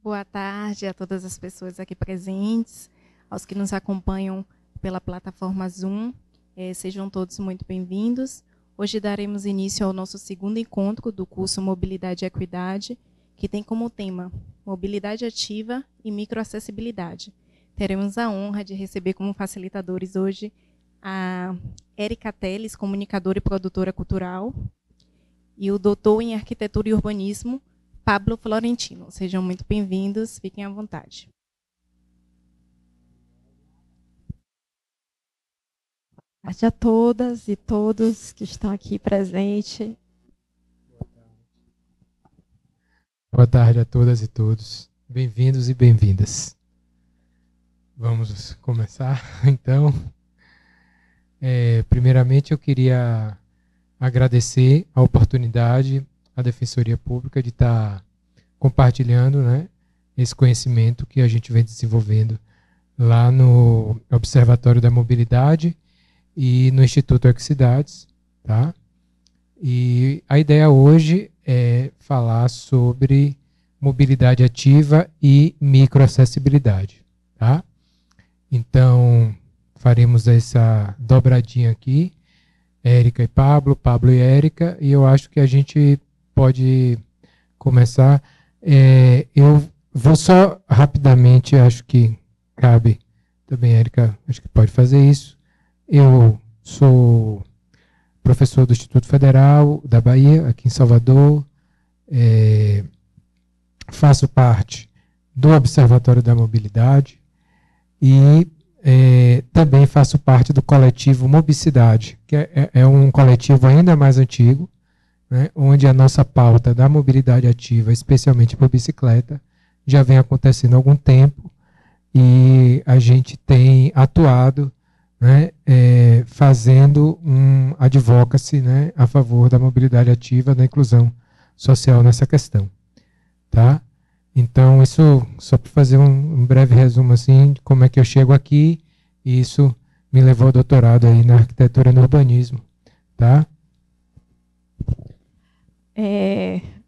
Boa tarde a todas as pessoas aqui presentes, aos que nos acompanham pela plataforma Zoom. Sejam todos muito bem-vindos. Hoje daremos início ao nosso segundo encontro do curso Mobilidade e Equidade, que tem como tema Mobilidade Ativa e Microacessibilidade. Teremos a honra de receber como facilitadores hoje a Érica Teles, comunicadora e produtora cultural, e o doutor em Arquitetura e Urbanismo, Pablo Florentino. Sejam muito bem-vindos, fiquem à vontade. Boa tarde a todas e todos que estão aqui presentes. Boa tarde a todas e todos. Bem-vindos e bem-vindas. Vamos começar, então. Primeiramente, eu queria agradecer a oportunidade à Defensoria Pública de estar compartilhando, né, esse conhecimento que a gente vem desenvolvendo lá no Observatório da Mobilidade e no Instituto Equicidades, tá? E a ideia hoje é falar sobre mobilidade ativa e microacessibilidade, tá? Então, faremos essa dobradinha aqui, Érica e Pablo, Pablo e Érica, e eu acho que a gente pode começar. Eu vou só rapidamente, acho que cabe também, Érica, acho que pode fazer isso. Eu sou professor do Instituto Federal da Bahia, aqui em Salvador, faço parte do Observatório da Mobilidade e também faço parte do coletivo Mobicidade, que é um coletivo ainda mais antigo, né, onde a nossa pauta da mobilidade ativa, especialmente por bicicleta, já vem acontecendo há algum tempo e a gente tem atuado, né, fazendo um advocacy, né, a favor da mobilidade ativa, da inclusão social nessa questão. Tá? Então, isso só para fazer um breve resumo assim, de como é que eu chego aqui, e isso me levou ao doutorado aí na arquitetura e no urbanismo. Tá?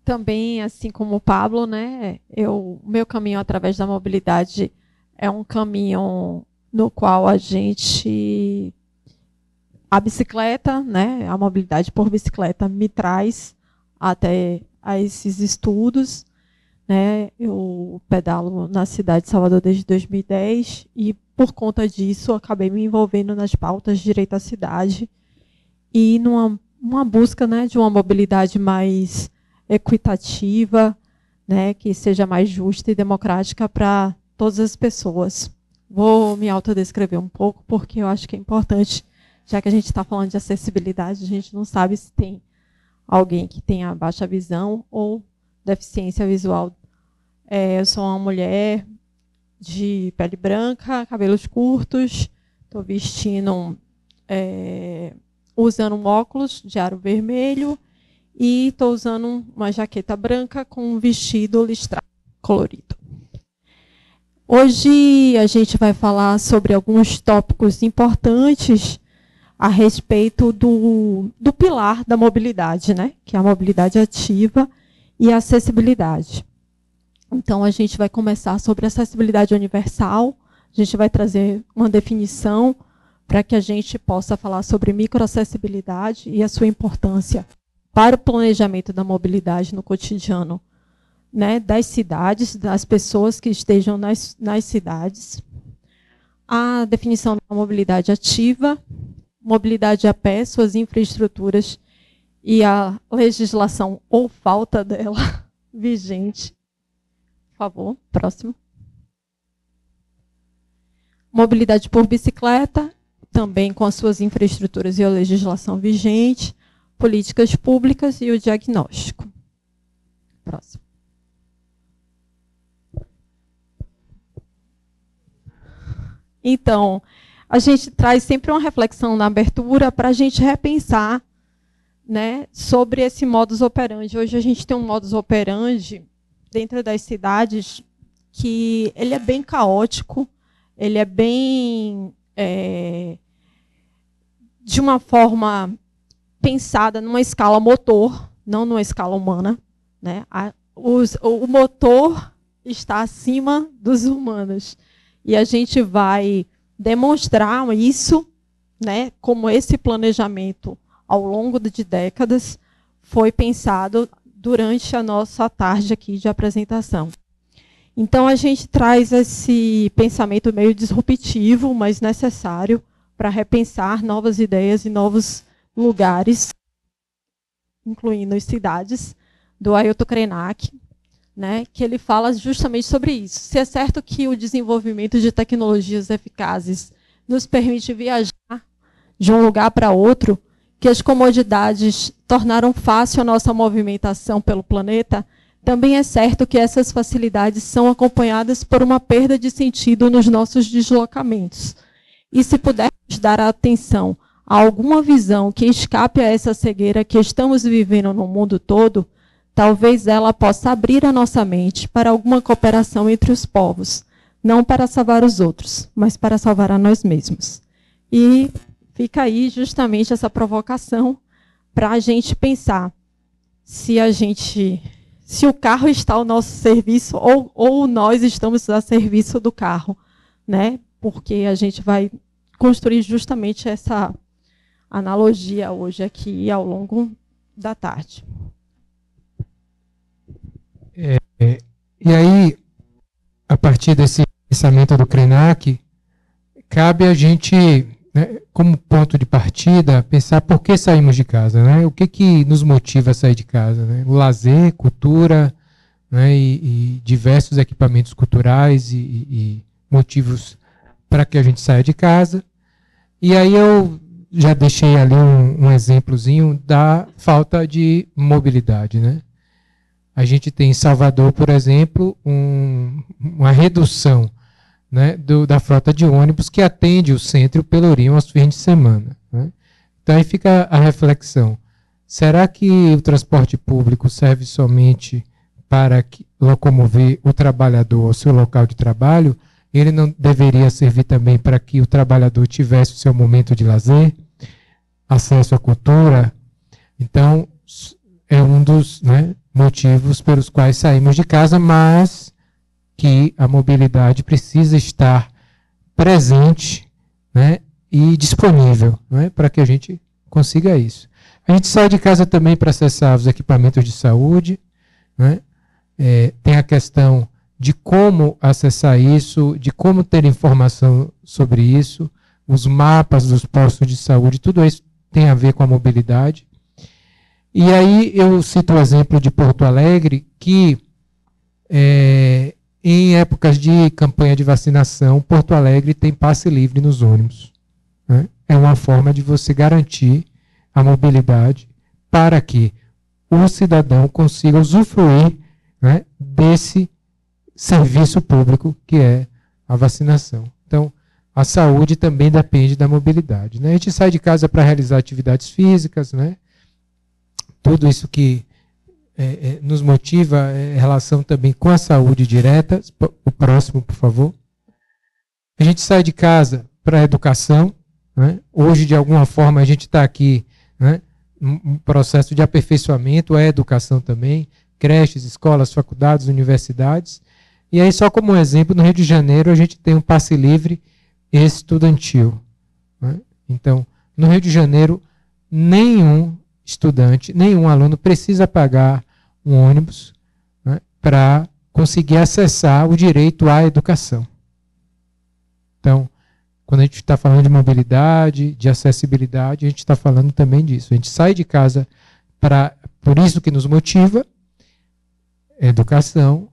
Também, assim como o Pablo, né, o meu caminho através da mobilidade é um caminho no qual a bicicleta, né, a mobilidade por bicicleta me traz até a esses estudos, né. Eu pedalo na cidade de Salvador desde 2010 e, por conta disso, acabei me envolvendo nas pautas de direito à cidade e numa busca, né, de uma mobilidade mais equitativa, né, que seja mais justa e democrática para todas as pessoas. Vou me autodescrever um pouco, porque eu acho que é importante, já que a gente está falando de acessibilidade, a gente não sabe se tem alguém que tenha baixa visão ou deficiência visual. Eu sou uma mulher de pele branca, cabelos curtos, estou vestindo, usando um óculos de aro vermelho e estou usando uma jaqueta branca com um vestido listrado, colorido. Hoje a gente vai falar sobre alguns tópicos importantes a respeito do pilar da mobilidade, né? Que é a mobilidade ativa e a acessibilidade. Então, a gente vai começar sobre acessibilidade universal, a gente vai trazer uma definição para que a gente possa falar sobre microacessibilidade e a sua importância para o planejamento da mobilidade no cotidiano, né, das cidades, das pessoas que estejam nas cidades. A definição da mobilidade ativa, mobilidade a pé, suas infraestruturas e a legislação ou falta dela vigente. Por favor, próximo. Mobilidade por bicicleta, também com as suas infraestruturas e a legislação vigente, políticas públicas e o diagnóstico. Próximo. Então, a gente traz sempre uma reflexão na abertura para a gente repensar, né, sobre esse modus operandi. Hoje a gente tem um modus operandi dentro das cidades que ele é bem caótico, ele é bem de uma forma pensada numa escala motor, não numa escala humana, né? O motor está acima dos humanos. E a gente vai demonstrar isso, né, como esse planejamento ao longo de décadas foi pensado durante a nossa tarde aqui de apresentação. Então, a gente traz esse pensamento meio disruptivo, mas necessário para repensar novas ideias e novos lugares, incluindo as cidades, do Ailton Krenak, né, que ele fala justamente sobre isso. Se é certo que o desenvolvimento de tecnologias eficazes nos permite viajar de um lugar para outro, que as comodidades tornaram fácil a nossa movimentação pelo planeta, também é certo que essas facilidades são acompanhadas por uma perda de sentido nos nossos deslocamentos. E se pudermos dar atenção a alguma visão que escape a essa cegueira que estamos vivendo no mundo todo, talvez ela possa abrir a nossa mente para alguma cooperação entre os povos, não para salvar os outros, mas para salvar a nós mesmos. E fica aí justamente essa provocação para a gente pensar se o carro está ao nosso serviço ou nós estamos a serviço do carro, né? Porque a gente vai construir justamente essa analogia hoje aqui ao longo da tarde. E aí, a partir desse pensamento do Krenak, cabe a gente, né, como ponto de partida, pensar por que saímos de casa, né? O que nos motiva a sair de casa, né? O lazer, cultura, né, e diversos equipamentos culturais e motivos para que a gente saia de casa. E aí eu já deixei ali um exemplozinho da falta de mobilidade, né? A gente tem em Salvador, por exemplo, uma redução, né, da frota de ônibus que atende o Centro e o Pelourinho aos fins de semana, né? Então aí fica a reflexão. Será que o transporte público serve somente para locomover o trabalhador ao seu local de trabalho? Ele não deveria servir também para que o trabalhador tivesse o seu momento de lazer, acesso à cultura? Então, é um dos, né, motivos pelos quais saímos de casa, mas que a mobilidade precisa estar presente, né, e disponível, né, para que a gente consiga isso. A gente sai de casa também para acessar os equipamentos de saúde, né? Tem a questão de como acessar isso, de como ter informação sobre isso, os mapas dos postos de saúde, tudo isso tem a ver com a mobilidade. E aí eu cito o exemplo de Porto Alegre, que em épocas de campanha de vacinação, Porto Alegre tem passe livre nos ônibus, né? É uma forma de você garantir a mobilidade para que o cidadão consiga usufruir, né, desse serviço público que é a vacinação. Então, a saúde também depende da mobilidade, né? A gente sai de casa para realizar atividades físicas, né? Tudo isso que nos motiva em relação também com a saúde direta. O próximo, por favor. A gente sai de casa para a educação, né? Hoje, de alguma forma, a gente está aqui, né, um processo de aperfeiçoamento, a educação também, creches, escolas, faculdades, universidades. E aí, só como um exemplo, no Rio de Janeiro, a gente tem um passe livre estudantil, né? Então, no Rio de Janeiro, nenhum estudante, nenhum aluno precisa pagar um ônibus, né, para conseguir acessar o direito à educação. Então, quando a gente está falando de mobilidade, de acessibilidade, a gente está falando também disso. A gente sai de casa por isso que nos motiva, educação,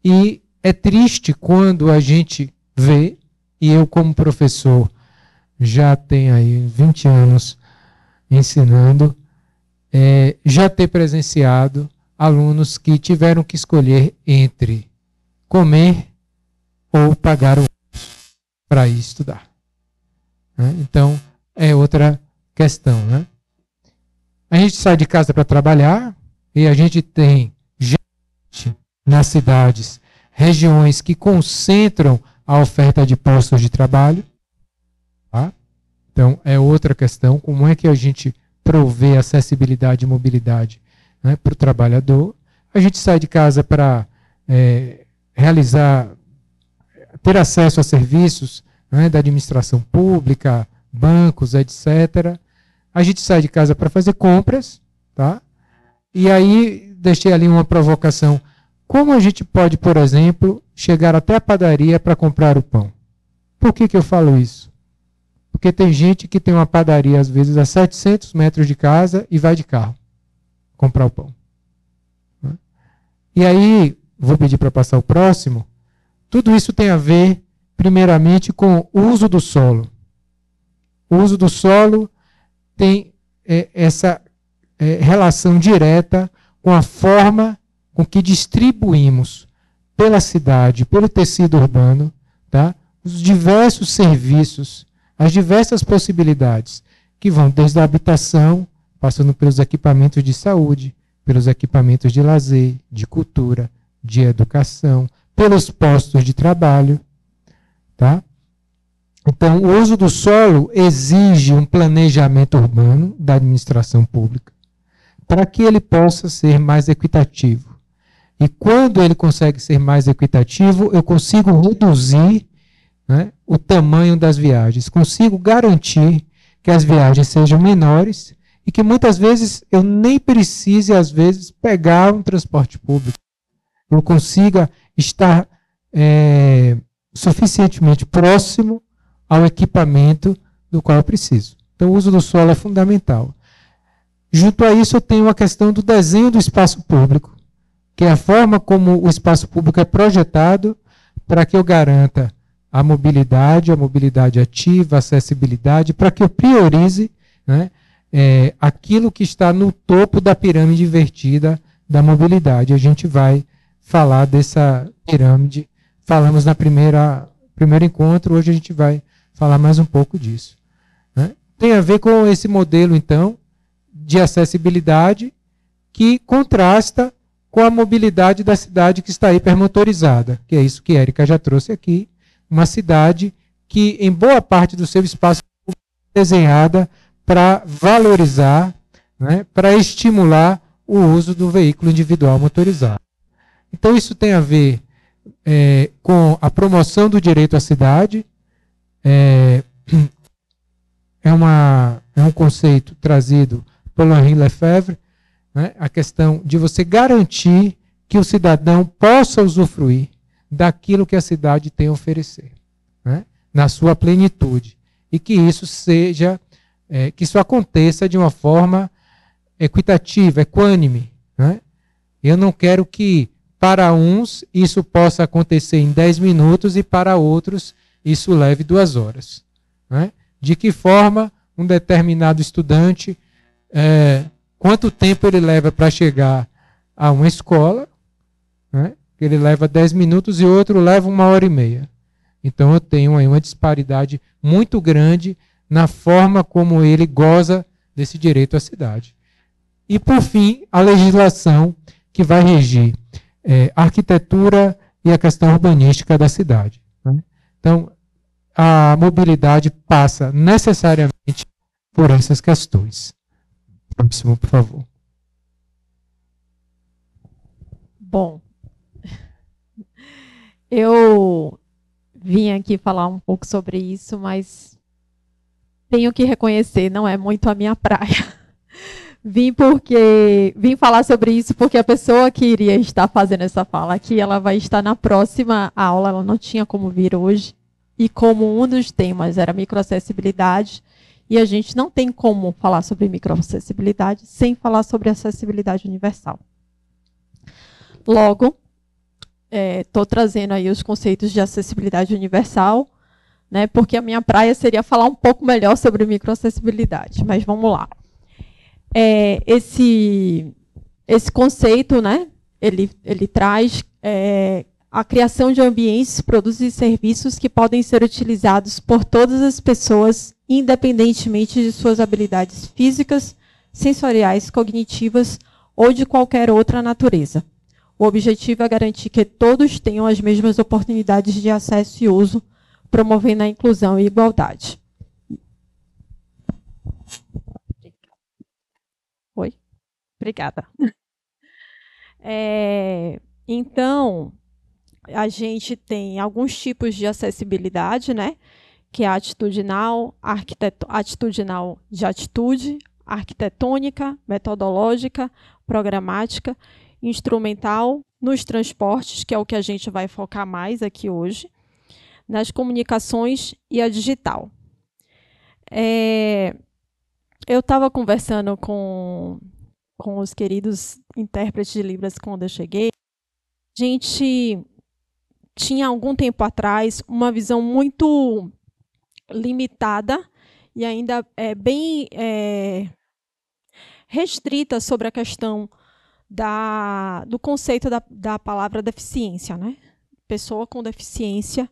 e é triste quando a gente vê, e eu como professor já tenho aí 20 anos ensinando, já ter presenciado alunos que tiveram que escolher entre comer ou pagar o ônibus para ir estudar, né? Então, é outra questão, né? A gente sai de casa para trabalhar e a gente tem gente nas cidades, regiões que concentram a oferta de postos de trabalho, tá? Então, é outra questão. Como é que a gente provê acessibilidade e mobilidade, né, para o trabalhador? A gente sai de casa para ter acesso a serviços, né, da administração pública, bancos, etc. A gente sai de casa para fazer compras, tá? E aí deixei ali uma provocação. Como a gente pode, por exemplo, chegar até a padaria para comprar o pão? Por que eu falo isso? Porque tem gente que tem uma padaria, às vezes, a 700 metros de casa e vai de carro comprar o pão. E aí, vou pedir para passar o próximo. Tudo isso tem a ver, primeiramente, com o uso do solo. O uso do solo tem essa relação direta com a forma com que distribuímos pela cidade, pelo tecido urbano, tá? Os diversos serviços, as diversas possibilidades, que vão desde a habitação, passando pelos equipamentos de saúde, pelos equipamentos de lazer, de cultura, de educação, pelos postos de trabalho, tá? Então, o uso do solo exige um planejamento urbano da administração pública para que ele possa ser mais equitativo. E quando ele consegue ser mais equitativo, eu consigo reduzir, né, o tamanho das viagens, consigo garantir que as viagens sejam menores e que muitas vezes eu nem precise, às vezes, pegar um transporte público. Eu consiga estar suficientemente próximo ao equipamento do qual eu preciso. Então, o uso do solo é fundamental. Junto a isso, eu tenho a questão do desenho do espaço público, que é a forma como o espaço público é projetado para que eu garanta a mobilidade ativa, a acessibilidade, para que eu priorize, né, aquilo que está no topo da pirâmide invertida da mobilidade. A gente vai falar dessa pirâmide, falamos na primeiro encontro, hoje a gente vai falar mais um pouco disso, né? Tem a ver com esse modelo, então, de acessibilidade que contrasta com a mobilidade da cidade que está hipermotorizada, que é isso que a Érica já trouxe aqui, uma cidade que, em boa parte do seu espaço público, é desenhada para valorizar, né, para estimular o uso do veículo individual motorizado. Então, isso tem a ver com a promoção do direito à cidade. É um conceito trazido por Henri Lefebvre, né, a questão de você garantir que o cidadão possa usufruir daquilo que a cidade tem a oferecer, né, na sua plenitude. E que isso que isso aconteça de uma forma equitativa, equânime, né? Eu não quero que, para uns, isso possa acontecer em 10 minutos e para outros isso leve 2 horas. Né? De que forma um determinado estudante, quanto tempo ele leva para chegar a uma escola, né? Ele leva 10 minutos e outro leva 1h30. Então eu tenho aí uma disparidade muito grande na forma como ele goza desse direito à cidade. E, por fim, a legislação que vai regir a arquitetura e a questão urbanística da cidade. Né? Então, a mobilidade passa necessariamente por essas questões. Próximo, por favor. Bom, eu vim aqui falar um pouco sobre isso, mas tenho que reconhecer, não é muito a minha praia. Vim falar sobre isso porque a pessoa que iria estar fazendo essa fala aqui, ela vai estar na próxima aula, ela não tinha como vir hoje. E como um dos temas era microacessibilidade, e a gente não tem como falar sobre microacessibilidade sem falar sobre acessibilidade universal. Logo, estou trazendo aí os conceitos de acessibilidade universal, né, porque a minha praia seria falar um pouco melhor sobre microacessibilidade, mas vamos lá. Esse conceito, né, ele traz a criação de ambientes, produtos e serviços que podem ser utilizados por todas as pessoas, independentemente de suas habilidades físicas, sensoriais, cognitivas ou de qualquer outra natureza. O objetivo é garantir que todos tenham as mesmas oportunidades de acesso e uso, promovendo a inclusão e igualdade. Oi? Obrigada. Então, a gente tem alguns tipos de acessibilidade, né? Que é a atitudinal, atitudinal de atitude, arquitetônica, metodológica, programática, instrumental, nos transportes, que é o que a gente vai focar mais aqui hoje, nas comunicações e a digital. Eu estava conversando com os queridos intérpretes de Libras quando eu cheguei. A gente tinha, algum tempo atrás, uma visão muito limitada e ainda bem restrita sobre a questão do conceito da palavra deficiência, né? Pessoa com deficiência,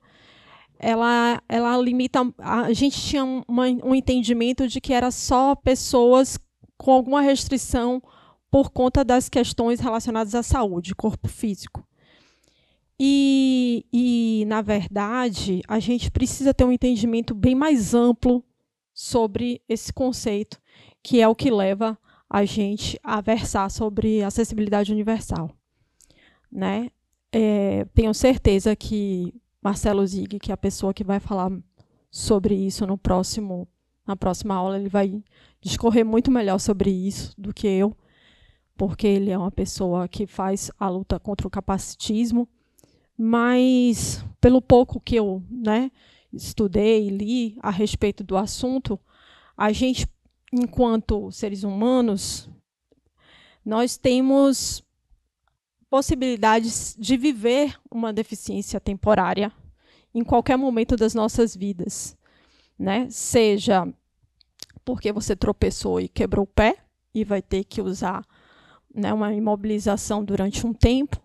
ela limita. A gente tinha um entendimento de que era só pessoas com alguma restrição por conta das questões relacionadas à saúde, corpo físico. E, na verdade, a gente precisa ter um entendimento bem mais amplo sobre esse conceito, que é o que leva a gente a versar sobre acessibilidade universal, né? Tenho certeza que Marcelo Zig, que é a pessoa que vai falar sobre isso na próxima aula, ele vai discorrer muito melhor sobre isso do que eu, porque ele é uma pessoa que faz a luta contra o capacitismo. Mas, pelo pouco que eu estudei e li a respeito do assunto, a gente, enquanto seres humanos, nós temos possibilidades de viver uma deficiência temporária em qualquer momento das nossas vidas, né? Seja porque você tropeçou e quebrou o pé e vai ter que usar, né, uma imobilização durante um tempo,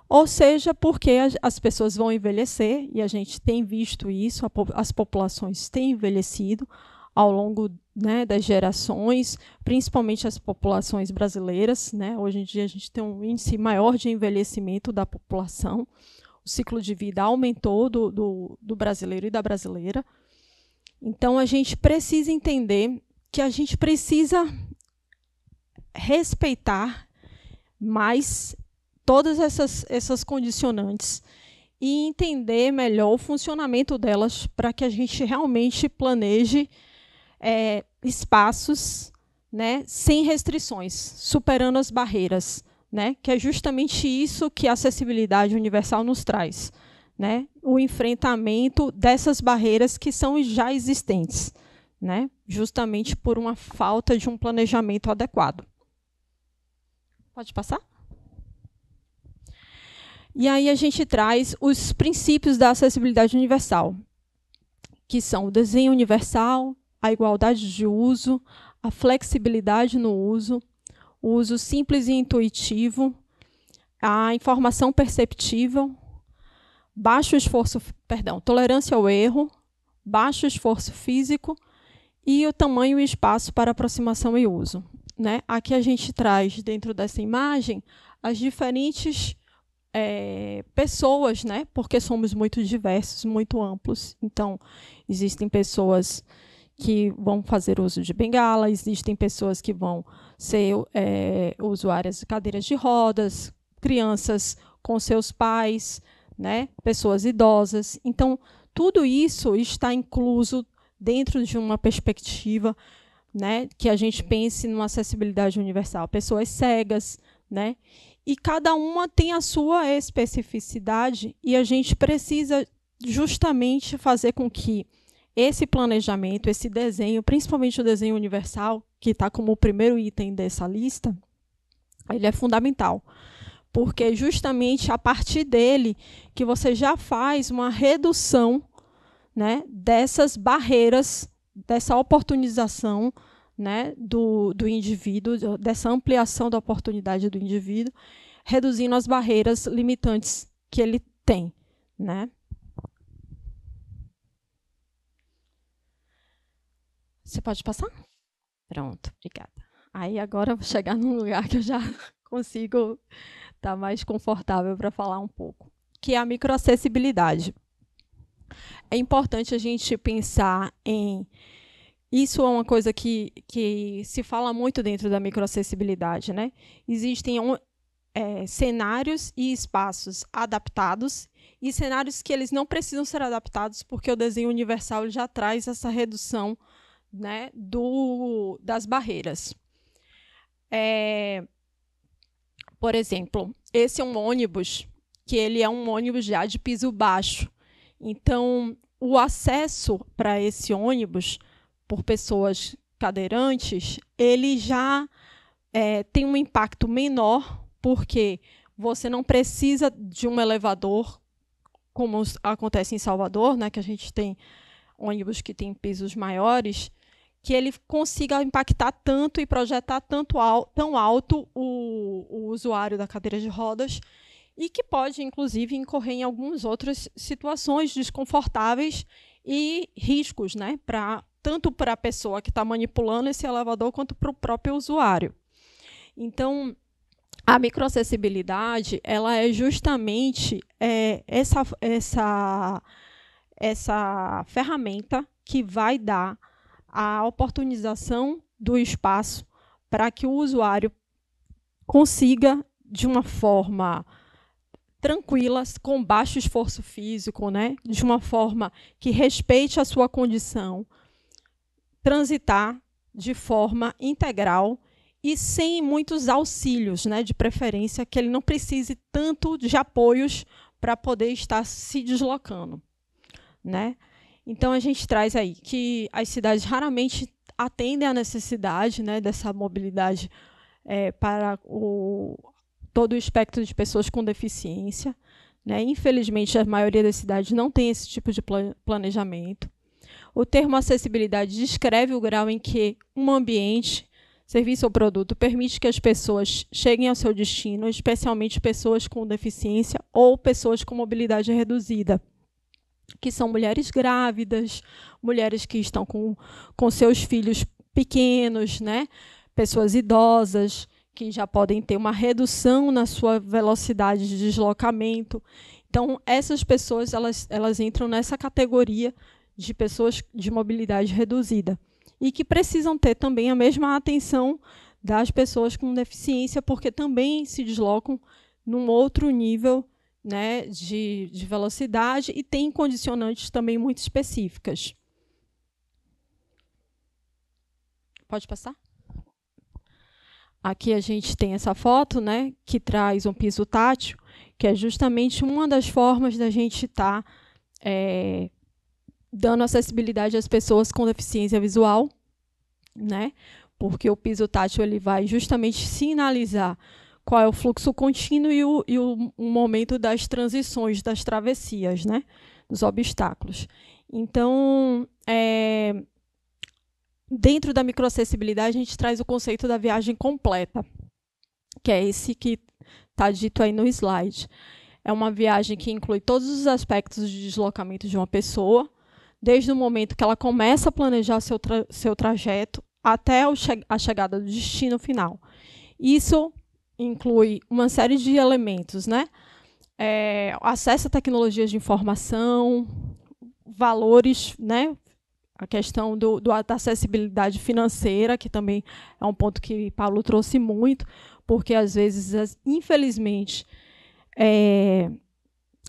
ou seja, porque as pessoas vão envelhecer, e a gente tem visto isso, as populações têm envelhecido ao longo, né, das gerações, principalmente as populações brasileiras, né? Hoje em dia a gente tem um índice maior de envelhecimento da população, o ciclo de vida aumentou do brasileiro e da brasileira. Então, a gente precisa entender que a gente precisa respeitar mais todas essas condicionantes e entender melhor o funcionamento delas para que a gente realmente planeje espaços, né, sem restrições, superando as barreiras, né, que é justamente isso que a acessibilidade universal nos traz, né, o enfrentamento dessas barreiras que são já existentes, né, justamente por uma falta de um planejamento adequado. Pode passar? E aí a gente traz os princípios da acessibilidade universal, que são o desenho universal, a igualdade de uso, a flexibilidade no uso, o uso simples e intuitivo, a informação perceptível, tolerância ao erro, baixo esforço físico e o tamanho e espaço para aproximação e uso, né? Aqui a gente traz, dentro dessa imagem, as diferentes pessoas, né? Porque somos muito diversos, muito amplos. Então, existem pessoas que vão fazer uso de bengala, existem pessoas que vão ser usuárias de cadeiras de rodas, crianças com seus pais, né? Pessoas idosas. Então, tudo isso está incluso dentro de uma perspectiva, né, que a gente pense numa acessibilidade universal. Pessoas cegas, né? E cada uma tem a sua especificidade e a gente precisa justamente fazer com que esse planejamento, esse desenho, principalmente o desenho universal, que está como o primeiro item dessa lista, ele é fundamental, porque é justamente a partir dele que você já faz uma redução, né, dessas barreiras, dessa oportunização, né, do indivíduo, dessa ampliação da oportunidade do indivíduo, reduzindo as barreiras limitantes que ele tem, né? Você pode passar? Pronto, obrigada. Aí agora eu vou chegar num lugar que eu já consigo estar mais confortável para falar um pouco, que é a microacessibilidade. É importante a gente pensar em... Isso é uma coisa que se fala muito dentro da microacessibilidade, né? Existem cenários e espaços adaptados e cenários que eles não precisam ser adaptados, porque o desenho universal ele já traz essa redução, né, das barreiras. Por exemplo, esse é um ônibus que ele é um ônibus já de piso baixo. Então, o acesso para esse ônibus por pessoas cadeirantes, ele já tem um impacto menor, porque você não precisa de um elevador, como acontece em Salvador, né, que a gente tem ônibus que tem pisos maiores, que ele consiga impactar tanto e projetar tão alto o usuário da cadeira de rodas, e que pode, inclusive, incorrer em algumas outras situações desconfortáveis e riscos, né, tanto para a pessoa que está manipulando esse elevador, quanto para o próprio usuário. Então, a microacessibilidade ela é justamente essa ferramenta que vai dar a oportunização do espaço para que o usuário consiga, de uma forma tranquila, com baixo esforço físico, né, de uma forma que respeite a sua condição, transitar de forma integral e sem muitos auxílios, né, de preferência, que ele não precise tanto de apoios para poder estar se deslocando, né? Então, a gente traz aí que as cidades raramente atendem à necessidade, né, dessa mobilidade para todo o espectro de pessoas com deficiência, né? Infelizmente, a maioria das cidades não tem esse tipo de planejamento. O termo acessibilidade descreve o grau em que um ambiente, serviço ou produto permite que as pessoas cheguem ao seu destino, especialmente pessoas com deficiência ou pessoas com mobilidade reduzida, que são mulheres grávidas, mulheres que estão com seus filhos pequenos, né? Pessoas idosas, que já podem ter uma redução na sua velocidade de deslocamento. Então, essas pessoas elas entram nessa categoria de pessoas de mobilidade reduzida e que precisam ter também a mesma atenção das pessoas com deficiência, porque também se deslocam num outro nível, né, de velocidade e tem condicionantes também muito específicas. Pode passar? Aqui a gente tem essa foto, né, que traz um piso tátil, que é justamente uma das formas da gente estar dando acessibilidade às pessoas com deficiência visual, né? Porque o piso tátil ele vai justamente sinalizar qual é o fluxo contínuo e o momento das transições, das travessias, né? Dos obstáculos. Então, dentro da microacessibilidade, a gente traz o conceito da viagem completa, que é esse que está dito aí no slide. É uma viagem que inclui todos os aspectos de deslocamento de uma pessoa, desde o momento que ela começa a planejar seu trajeto até a chegada do destino final. Isso inclui uma série de elementos, né? Acesso a tecnologias de informação, valores, né? A questão da acessibilidade financeira, que também é um ponto que Paulo trouxe muito, porque, às vezes, infelizmente,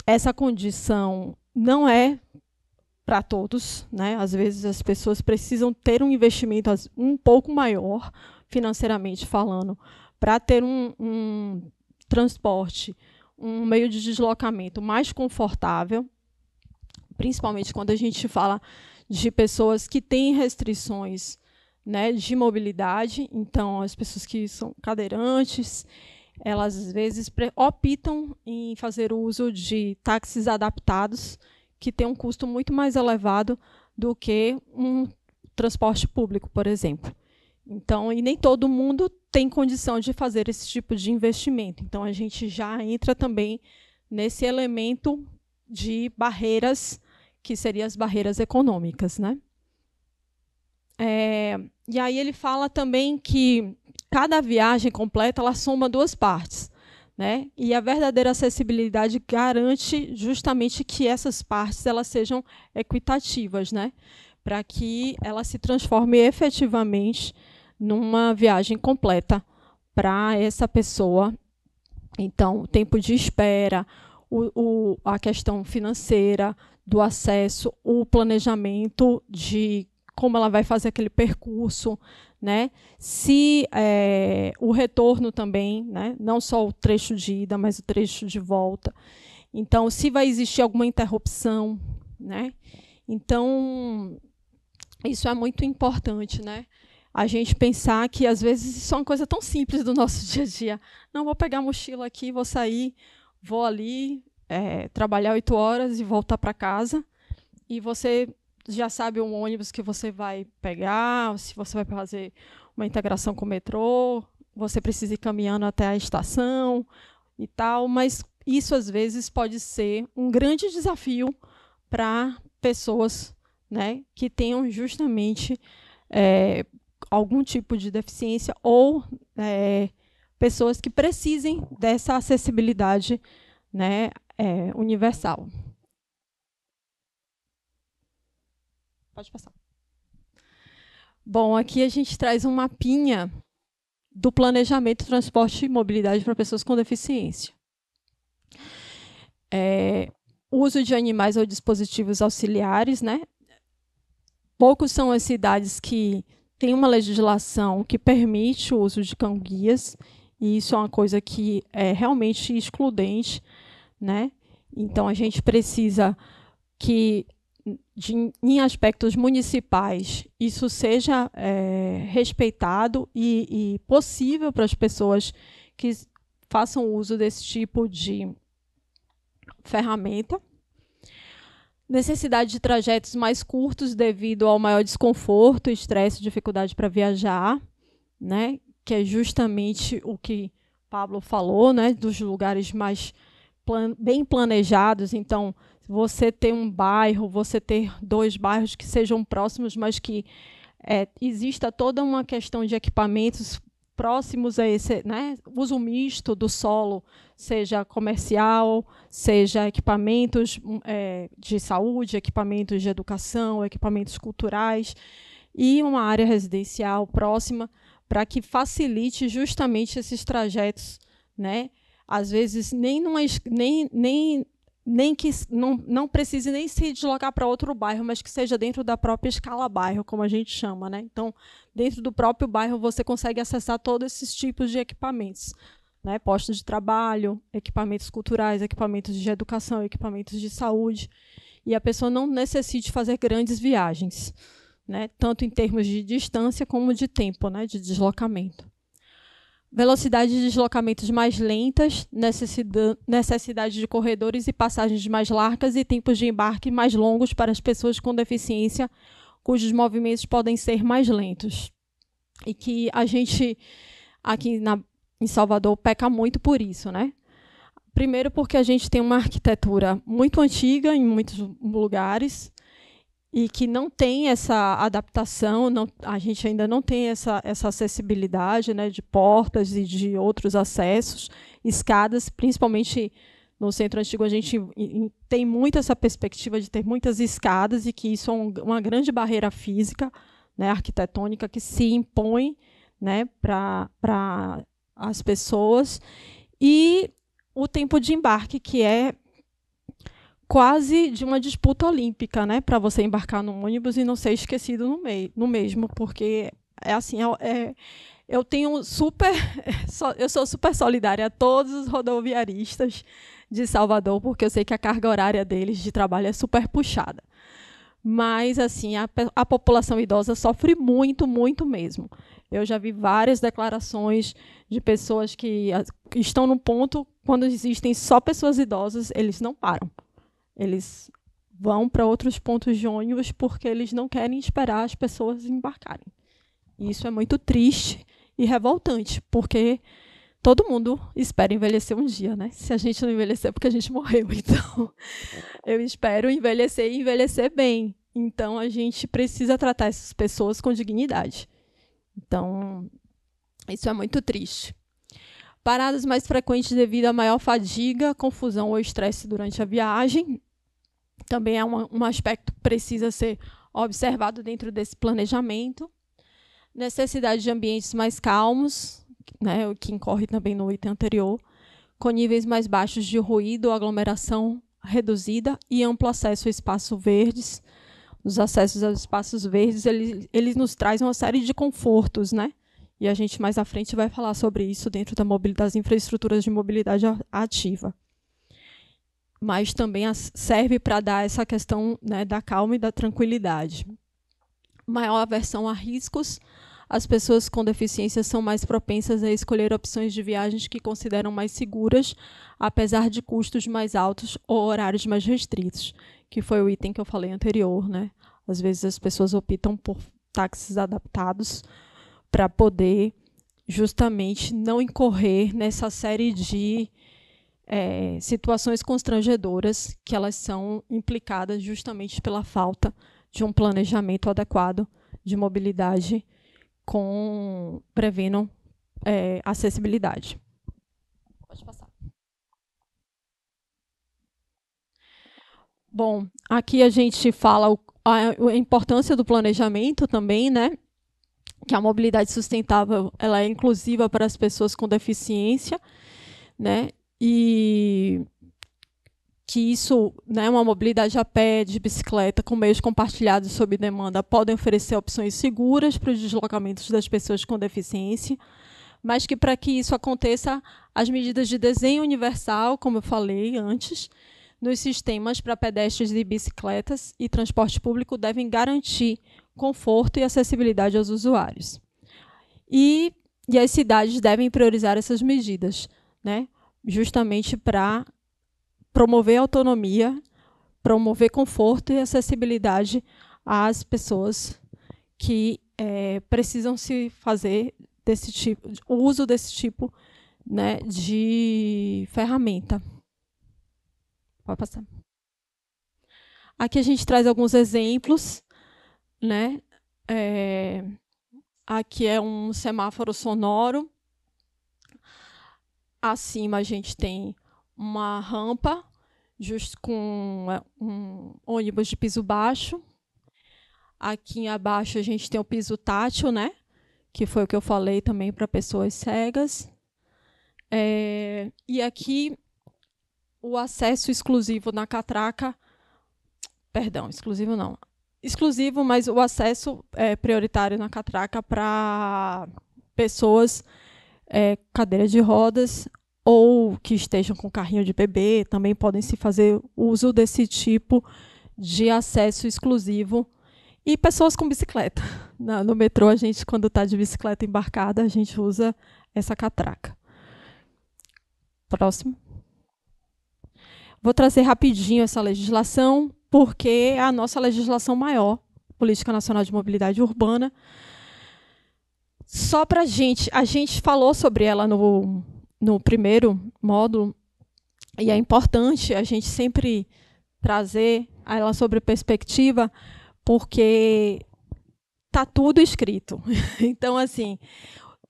essa condição não é para todos, né? Às vezes as pessoas precisam ter um investimento um pouco maior, financeiramente falando, para ter um transporte, um meio de deslocamento mais confortável, principalmente quando a gente fala de pessoas que têm restrições, né, de mobilidade. Então, as pessoas que são cadeirantes, elas às vezes optam em fazer uso de táxis adaptados, que tem um custo muito mais elevado do que um transporte público, por exemplo. Então, e nem todo mundo tem condição de fazer esse tipo de investimento. Então, a gente já entra também nesse elemento de barreiras, que seriam as barreiras econômicas, né? E aí ele fala também que cada viagem completa ela soma duas partes, né? E a verdadeira acessibilidade garante justamente que essas partes elas sejam equitativas, né? Para que ela se transforme efetivamente numa viagem completa para essa pessoa Então, o tempo de espera, a questão financeira do acesso, o planejamento de como ela vai fazer aquele percurso, né? Se o retorno também, né? Não só o trecho de ida, mas o trecho de volta. Então, se vai existir alguma interrupção, né? Então, isso é muito importante, né? A gente pensar que, às vezes, isso é uma coisa tão simples do nosso dia a dia. Não, vou pegar a mochila aqui, vou sair, vou ali, trabalhar 8 horas e voltar para casa. E você já sabe o ônibus que você vai pegar, se você vai fazer uma integração com o metrô, você precisa ir caminhando até a estação e tal. Mas isso, às vezes, pode ser um grande desafio para pessoas, né, que tenham justamente algum tipo de deficiência ou pessoas que precisem dessa acessibilidade, né, universal. Pode passar. Bom, aqui a gente traz um mapinha do planejamento, transporte e mobilidade para pessoas com deficiência. Uso de animais ou dispositivos auxiliares, né? Poucos são as cidades que têm uma legislação que permite o uso de cão-guias, e isso é uma coisa que é realmente excludente, né? Então, a gente precisa que, em aspectos municipais, isso seja respeitado e possível para as pessoas que façam uso desse tipo de ferramenta. Necessidade de trajetos mais curtos devido ao maior desconforto, estresse, dificuldade para viajar, né? Que é justamente o que Pablo falou, né? Dos lugares mais bem planejados. Então, você ter um bairro, você ter 2 bairros que sejam próximos, mas que exista toda uma questão de equipamentos próximos a esse, né? Uso misto do solo, seja comercial, seja equipamentos de saúde, equipamentos de educação, equipamentos culturais, e uma área residencial próxima, para que facilite justamente esses trajetos, né? Às vezes nem que não precise nem se deslocar para outro bairro, mas que seja dentro da própria escala bairro, como a gente chama, né? Então, dentro do próprio bairro, você consegue acessar todos esses tipos de equipamentos, né? Postos de trabalho, equipamentos culturais, equipamentos de educação, equipamentos de saúde, e a pessoa não necessite fazer grandes viagens, né? Tanto em termos de distância como de tempo, né? De deslocamento. Velocidade de deslocamentos mais lentas, necessidade de corredores e passagens mais largas e tempos de embarque mais longos para as pessoas com deficiência, cujos movimentos podem ser mais lentos. E que a gente, aqui em Salvador, peca muito por isso, né? Primeiro porque a gente tem uma arquitetura muito antiga em muitos lugares, e que não tem essa adaptação, a gente ainda não tem essa acessibilidade, né, de portas e de outros acessos, escadas, principalmente no Centro Antigo a gente tem muito essa perspectiva de ter muitas escadas, e que isso é uma grande barreira física, né, arquitetônica, que se impõe, né, para as pessoas, e o tempo de embarque, que é quase de uma disputa olímpica, né, para você embarcar num ônibus e não ser esquecido no mesmo, porque assim, eu sou super solidária a todos os rodoviaristas de Salvador, porque eu sei que a carga horária deles de trabalho é super puxada. Mas assim, a população idosa sofre muito, muito mesmo. Eu já vi várias declarações de pessoas que estão no ponto, quando existem só pessoas idosas, eles não param. Eles vão para outros pontos de ônibus porque eles não querem esperar as pessoas embarcarem. E isso é muito triste e revoltante, porque todo mundo espera envelhecer um dia, né? Se a gente não envelhecer é porque a gente morreu. Então, eu espero envelhecer e envelhecer bem. Então, a gente precisa tratar essas pessoas com dignidade. Então, isso é muito triste. Paradas mais frequentes devido a maior fadiga, confusão ou estresse durante a viagem. Também é um aspecto que precisa ser observado dentro desse planejamento. Necessidade de ambientes mais calmos, né, o que incorre também no item anterior. com níveis mais baixos de ruído, aglomeração reduzida e amplo acesso a espaços verdes. Os acessos aos espaços verdes, eles nos trazem uma série de confortos, né? E a gente mais à frente vai falar sobre isso dentro das infraestruturas de mobilidade ativa. Mas também serve para dar essa questão, né, da calma e da tranquilidade. Maior aversão a riscos. As pessoas com deficiência são mais propensas a escolher opções de viagens que consideram mais seguras, apesar de custos mais altos ou horários mais restritos, que foi o item que eu falei anterior, né? Às vezes as pessoas optam por táxis adaptados para poder justamente não incorrer nessa série de situações constrangedoras que elas são implicadas justamente pela falta de um planejamento adequado de mobilidade prevendo acessibilidade. Pode passar. Bom, aqui a gente fala a importância do planejamento também, né? Que a mobilidade sustentável ela é inclusiva para as pessoas com deficiência, né? E que isso, né, uma mobilidade a pé, de bicicleta, com meios compartilhados sob demanda, podem oferecer opções seguras para os deslocamentos das pessoas com deficiência, mas que, para que isso aconteça, as medidas de desenho universal, como eu falei antes, nos sistemas para pedestres e bicicletas e transporte público devem garantir conforto e acessibilidade aos usuários. E as cidades devem priorizar essas medidas, né, justamente para promover autonomia, promover conforto e acessibilidade às pessoas que precisam se fazer o uso desse tipo, né, de ferramenta. Pode passar. Aqui a gente traz alguns exemplos, né? Aqui é um semáforo sonoro. Acima a gente tem uma rampa, justo com um ônibus de piso baixo. Aqui abaixo a gente tem o piso tátil, né? Que foi o que eu falei também para pessoas cegas. E aqui o acesso exclusivo na catraca. Perdão, exclusivo não. Exclusivo, mas o acesso prioritário na catraca para pessoas cadeira de rodas ou que estejam com carrinho de bebê, também podem se fazer uso desse tipo de acesso exclusivo. E pessoas com bicicleta. No metrô, a gente, quando está de bicicleta embarcada, a gente usa essa catraca. Próximo. Vou trazer rapidinho essa legislação, porque é a nossa legislação maior, Política Nacional de Mobilidade Urbana. Só para a gente falou sobre ela no primeiro módulo, e é importante a gente sempre trazer ela sobre perspectiva, porque está tudo escrito. Então, assim,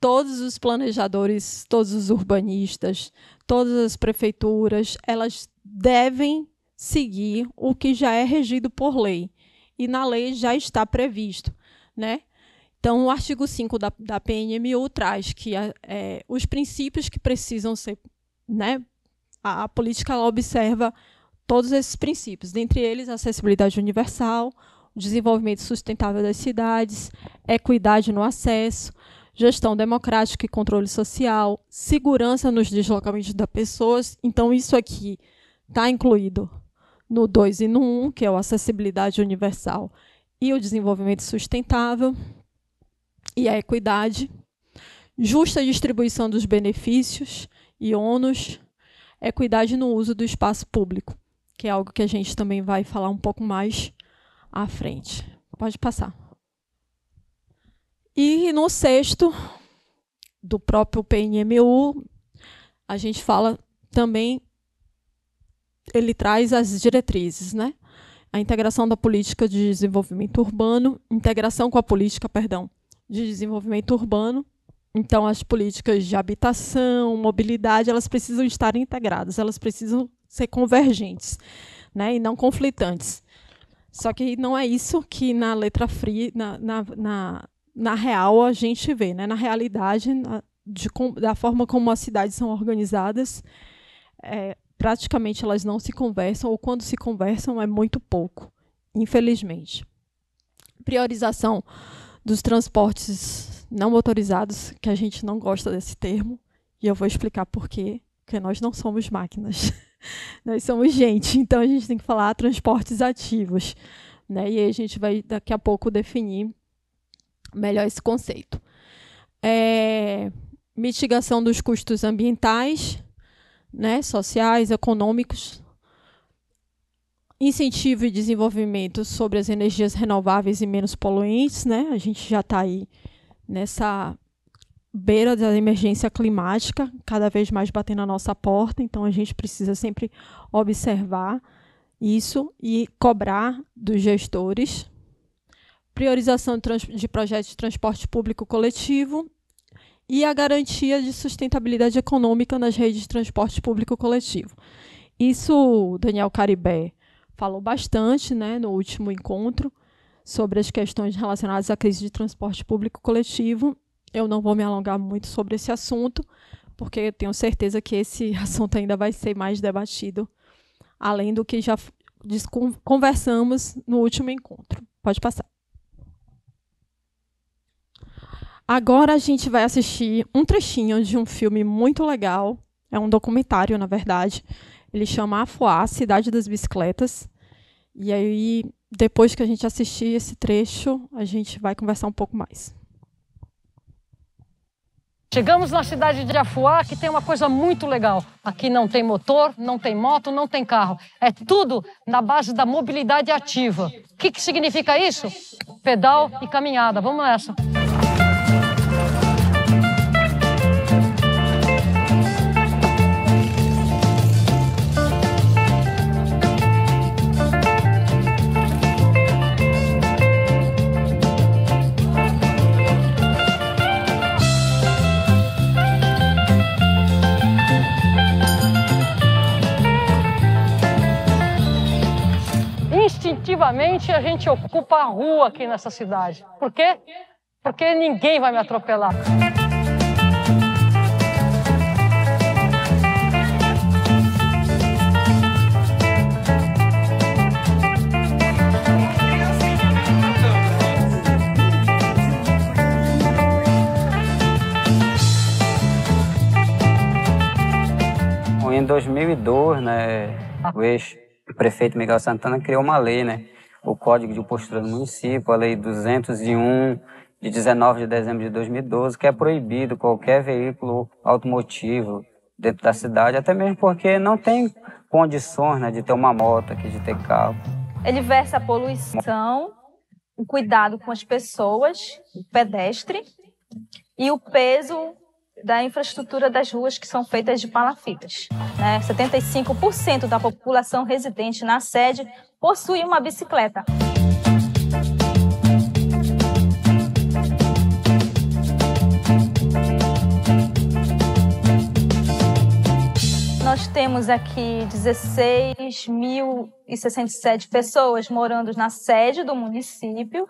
todos os planejadores, todos os urbanistas, todas as prefeituras, elas devem seguir o que já é regido por lei. E na lei já está previsto, né? Então, o artigo 5 da PNMU traz que os princípios que precisam ser, né, a política ela observa todos esses princípios, dentre eles a acessibilidade universal, o desenvolvimento sustentável das cidades, equidade no acesso, gestão democrática e controle social, segurança nos deslocamentos das pessoas. Então, isso aqui está incluído no 2 e no 1, que é a acessibilidade universal e o desenvolvimento sustentável. E a equidade, justa distribuição dos benefícios e ônus, equidade no uso do espaço público, que é algo que a gente também vai falar um pouco mais à frente. Pode passar. E no 6º, do próprio PNMU, a gente fala também, ele traz as diretrizes, né? A integração da política de desenvolvimento urbano, integração com a política, de desenvolvimento urbano. Então, as políticas de habitação, mobilidade, elas precisam estar integradas, elas precisam ser convergentes, né, e não conflitantes. Só que não é isso que na letra fria, na real, a gente vê, né? Na realidade, da forma como as cidades são organizadas, praticamente elas não se conversam, ou quando se conversam é muito pouco, infelizmente. Priorização dos transportes não motorizados, que a gente não gosta desse termo, e eu vou explicar por quê, porque nós não somos máquinas, nós somos gente, então a gente tem que falar transportes ativos, né? E aí a gente vai daqui a pouco definir melhor esse conceito. Mitigação dos custos ambientais, né, sociais, econômicos, incentivo e desenvolvimento sobre as energias renováveis e menos poluentes, né? A gente já está aí nessa beira da emergência climática, cada vez mais batendo na nossa porta, então a gente precisa sempre observar isso e cobrar dos gestores. Priorização de projetos de transporte público coletivo e a garantia de sustentabilidade econômica nas redes de transporte público coletivo. Isso o Daniel Caribé falou bastante, né, no último encontro, sobre as questões relacionadas à crise de transporte público coletivo. Eu não vou me alongar muito sobre esse assunto, porque eu tenho certeza que esse assunto ainda vai ser mais debatido, além do que já conversamos no último encontro. Pode passar. Agora a gente vai assistir um trechinho de um filme muito legal. É um documentário, na verdade. Ele chama Afuá, Cidade das Bicicletas. E aí, depois que a gente assistir esse trecho, a gente vai conversar um pouco mais. Chegamos na cidade de Afuá, que tem uma coisa muito legal. Aqui não tem motor, não tem moto, não tem carro. É tudo na base da mobilidade ativa. O que significa isso? Pedal e caminhada. Vamos nessa. Instintivamente a gente ocupa a rua aqui nessa cidade. Por quê? Porque ninguém vai me atropelar. Em 2002, né, o prefeito Miguel Santana criou uma lei, né, o Código de Postura do Município, a Lei 201, de 19 de dezembro de 2012, que é proibido qualquer veículo automotivo dentro da cidade, até mesmo porque não tem condições, né, de ter uma moto aqui, de ter carro. Ele versa a poluição, o cuidado com as pessoas, o pedestre, e o peso da infraestrutura das ruas que são feitas de palafitas. 75% da população residente na sede possui uma bicicleta. Nós temos aqui 16.067 pessoas morando na sede do município,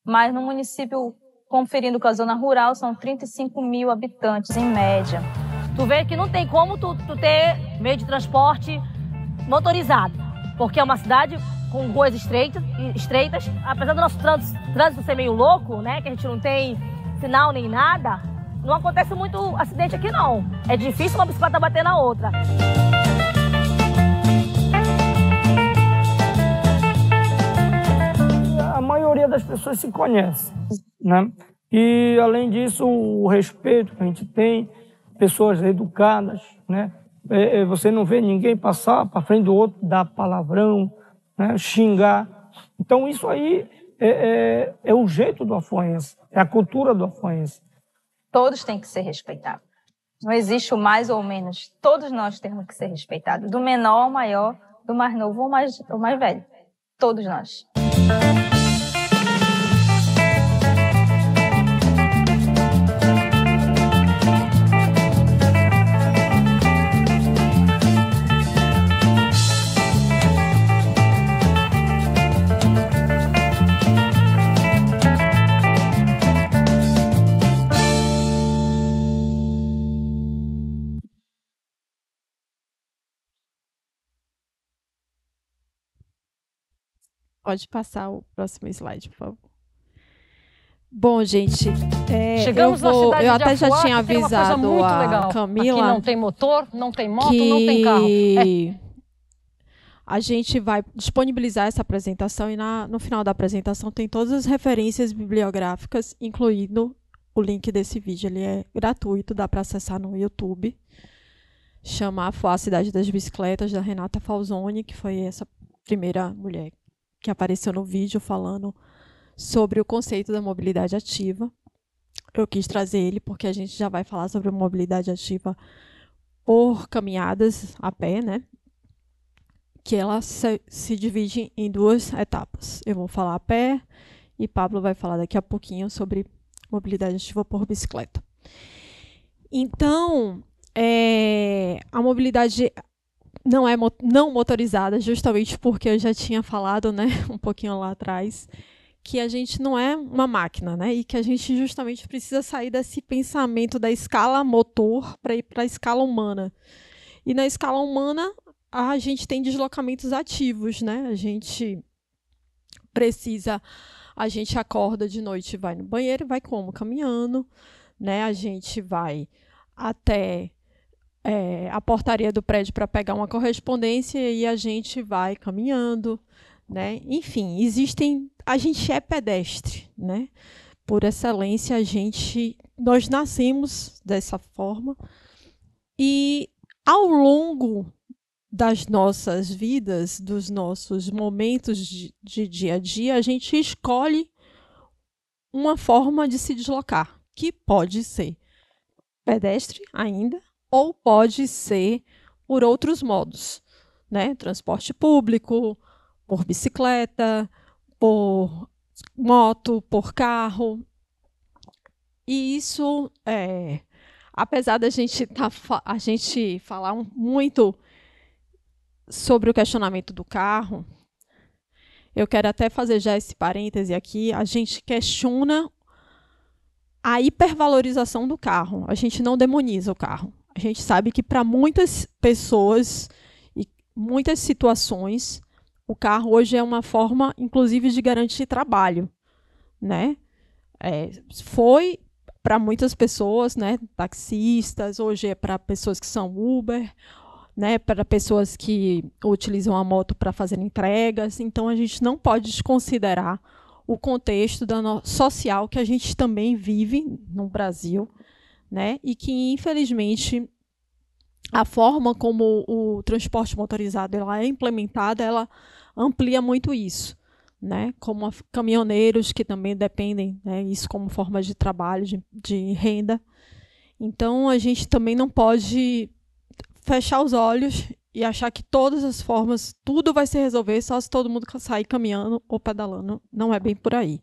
mas no município, conferindo com a zona rural, são 35 mil habitantes, em média. Tu vê que não tem como tu ter meio de transporte motorizado, porque é uma cidade com ruas estreitas, apesar do nosso trânsito ser meio louco, né, que a gente não tem sinal nem nada, não acontece muito acidente aqui não. É difícil uma bicicleta bater na outra. A maioria das pessoas se conhece, né? E, além disso, o respeito que a gente tem, pessoas educadas, né? Você não vê ninguém passar para frente do outro, dar palavrão, né? Xingar. Então, isso aí é o jeito do afuense, é a cultura do afuense. Todos têm que ser respeitados. Não existe o mais ou menos. Todos nós temos que ser respeitados. Do menor ao maior, do mais novo ao mais velho. Todos nós. Pode passar o próximo slide, por favor. Bom, gente, Chegamos na cidade eu até de Afuá, já tinha que tem uma coisa avisado muito a legal. Camila. Aqui não tem motor, não tem moto, que não tem carro. A gente vai disponibilizar essa apresentação e no final da apresentação tem todas as referências bibliográficas, incluindo o link desse vídeo. Ele é gratuito, dá para acessar no YouTube. Chama Afuá, Cidade das Bicicletas, da Renata Falzoni, que foi essa primeira mulher que apareceu no vídeo falando sobre o conceito da mobilidade ativa. Eu quis trazer ele porque a gente já vai falar sobre mobilidade ativa por caminhadas a pé, né? Que ela se divide em duas etapas. Eu vou falar a pé e Pablo vai falar daqui a pouquinho sobre mobilidade ativa por bicicleta. Então, a mobilidade não é não motorizada, justamente porque eu já tinha falado, né, um pouquinho lá atrás, que a gente não é uma máquina, né, e que a gente justamente precisa sair desse pensamento da escala motor para ir para a escala humana. E na escala humana, a gente tem deslocamentos ativos, né? A gente acorda de noite e vai no banheiro, vai como? Caminhando, né? A gente vai até a portaria do prédio para pegar uma correspondência e a gente vai caminhando, né? Enfim, a gente é pedestre, né? Por excelência, nós nascemos dessa forma e ao longo das nossas vidas, dos nossos momentos de dia a dia, a gente escolhe uma forma de se deslocar, que pode ser pedestre ainda, ou pode ser por outros modos, né? Transporte público, por bicicleta, por moto, por carro. E isso, apesar da gente falar muito sobre o questionamento do carro, eu quero até fazer já esse parêntese aqui, a gente questiona a hipervalorização do carro, a gente não demoniza o carro. A gente sabe que para muitas pessoas e muitas situações, o carro hoje é uma forma, inclusive, de garantir trabalho, né? Foi para muitas pessoas, né, taxistas, hoje é para pessoas que são Uber, né, para pessoas que utilizam a moto para fazer entregas. Então, a gente não pode desconsiderar o contexto social que a gente também vive no Brasil, né, e que, infelizmente, a forma como o transporte motorizado ela é implementada, ela amplia muito isso, né, como caminhoneiros que também dependem, né, isso como forma de trabalho, de renda. Então, a gente também não pode fechar os olhos e achar que todas as formas, tudo vai se resolver só se todo mundo sair caminhando ou pedalando. Não é bem por aí.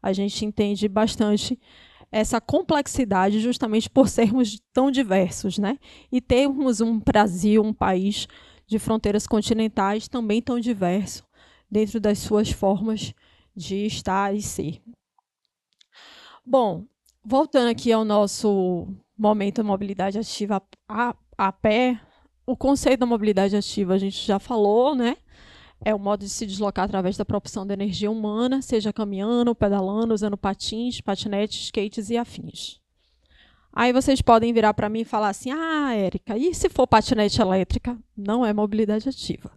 A gente entende bastante essa complexidade justamente por sermos tão diversos, né? E termos um Brasil, um país de fronteiras continentais também tão diverso dentro das suas formas de estar e ser. Bom, voltando aqui ao nosso momento de mobilidade ativa a pé, o conceito da mobilidade ativa a gente já falou, né? É o modo de se deslocar através da propulsão da energia humana, seja caminhando, pedalando, usando patins, patinetes, skates e afins. Aí vocês podem virar para mim e falar assim, Érica, e se for patinete elétrica? Não é mobilidade ativa.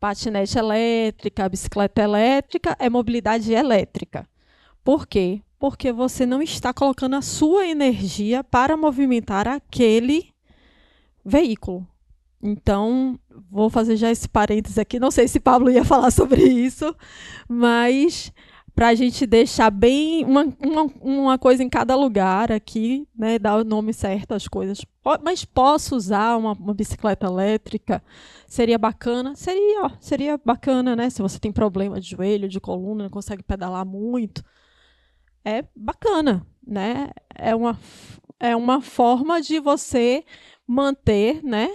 Patinete elétrica, bicicleta elétrica é mobilidade elétrica. Por quê? Porque você não está colocando a sua energia para movimentar aquele veículo. Então, vou fazer já esse parênteses aqui. Não sei se Pablo ia falar sobre isso, mas para a gente deixar bem uma coisa em cada lugar aqui, né, dar o nome certo às coisas. Mas posso usar uma bicicleta elétrica? Seria bacana? Seria bacana, né? Se você tem problema de joelho, de coluna, não consegue pedalar muito. É bacana, né? É uma forma de você manter, né,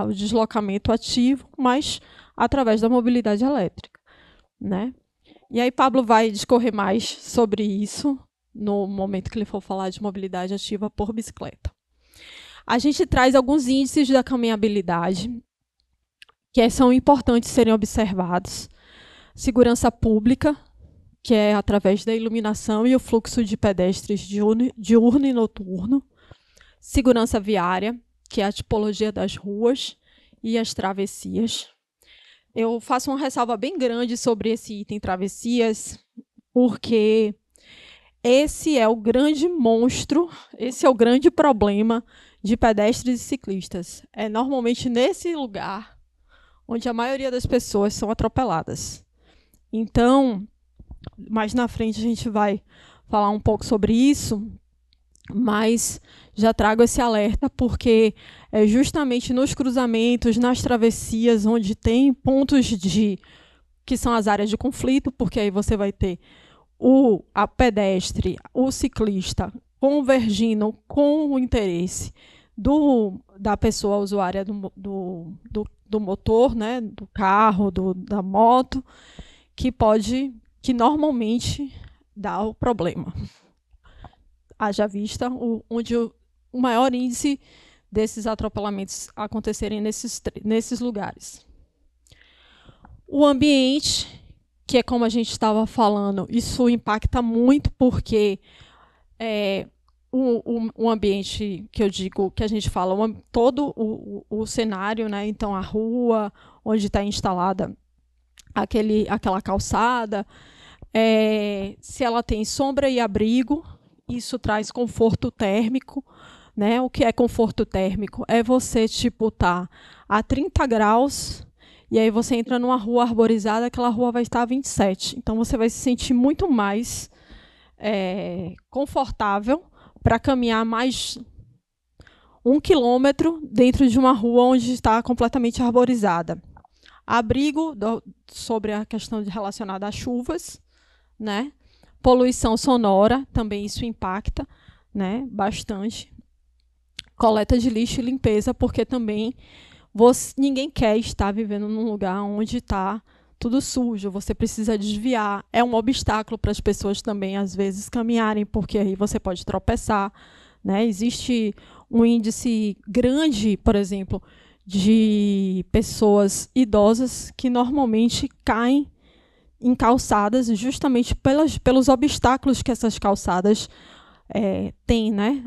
o deslocamento ativo, mas através da mobilidade elétrica, né? E aí Pablo vai discorrer mais sobre isso no momento que ele for falar de mobilidade ativa por bicicleta. A gente traz alguns índices da caminhabilidade que são importantes serem observados, segurança pública, que é através da iluminação e o fluxo de pedestres diurno e noturno, segurança viária, que é a tipologia das ruas e as travessias. Eu faço uma ressalva bem grande sobre esse item travessias, porque esse é o grande monstro, esse é o grande problema de pedestres e ciclistas. É normalmente nesse lugar onde a maioria das pessoas são atropeladas. Então, mais na frente a gente vai falar um pouco sobre isso, mas já trago esse alerta porque é justamente nos cruzamentos, nas travessias, onde tem pontos que são as áreas de conflito, porque aí você vai ter a pedestre, o ciclista convergindo com o interesse da pessoa usuária do motor, né, do carro, da moto, que normalmente dá o problema. Haja vista onde o maior índice desses atropelamentos acontecerem nesses lugares. O ambiente, que é como a gente estava falando, isso impacta muito porque o ambiente que eu digo, que a gente fala, todo o cenário, né? Então a rua onde está instalada aquela calçada, se ela tem sombra e abrigo, isso traz conforto térmico, né? O que é conforto térmico? É você tá a 30 graus e aí você entra numa rua arborizada, aquela rua vai estar a 27. Então você vai se sentir muito mais confortável para caminhar mais 1 quilômetro dentro de uma rua onde está completamente arborizada. Abrigo sobre a questão relacionada às chuvas, né? Poluição sonora, também isso impacta, né, bastante. Coleta de lixo e limpeza, porque também ninguém quer estar vivendo num lugar onde está tudo sujo, você precisa desviar. É um obstáculo para as pessoas também, às vezes, caminharem, porque aí você pode tropeçar, né? Existe um índice grande, por exemplo, de pessoas idosas que normalmente caem em calçadas justamente pelos obstáculos que essas calçadas têm, né?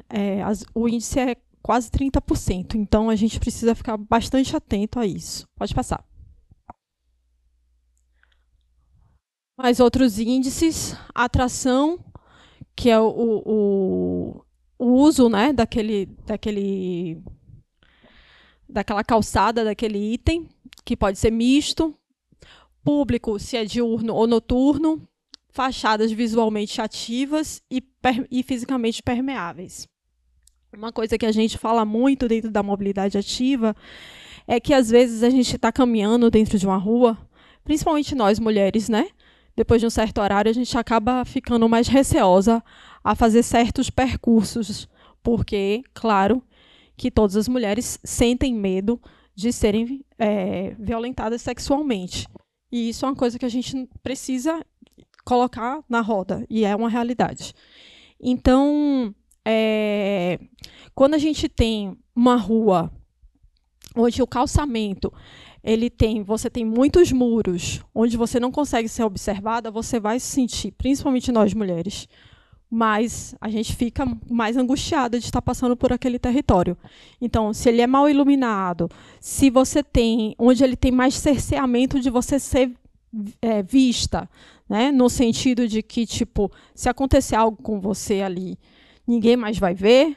O índice é quase 30%, então a gente precisa ficar bastante atento a isso. Pode passar. Mais outros índices, atração, que é o uso, né, daquela calçada, daquele item, que pode ser misto, público, se é diurno ou noturno, fachadas visualmente ativas e fisicamente permeáveis. Uma coisa que a gente fala muito dentro da mobilidade ativa é que, às vezes, a gente está caminhando dentro de uma rua, principalmente nós, mulheres, né? Depois de um certo horário, a gente acaba ficando mais receosa a fazer certos percursos, porque, claro, que todas as mulheres sentem medo de serem violentadas sexualmente. E isso é uma coisa que a gente precisa colocar na roda, e é uma realidade. Então, quando a gente tem uma rua onde o calçamento você tem muitos muros, onde você não consegue ser observada, você vai se sentir, principalmente nós mulheres, mas a gente fica mais angustiada de estar passando por aquele território. Então, se ele é mal iluminado, se você tem, onde ele tem mais cerceamento de você ser vista, né, no sentido de que, tipo, se acontecer algo com você ali, ninguém mais vai ver,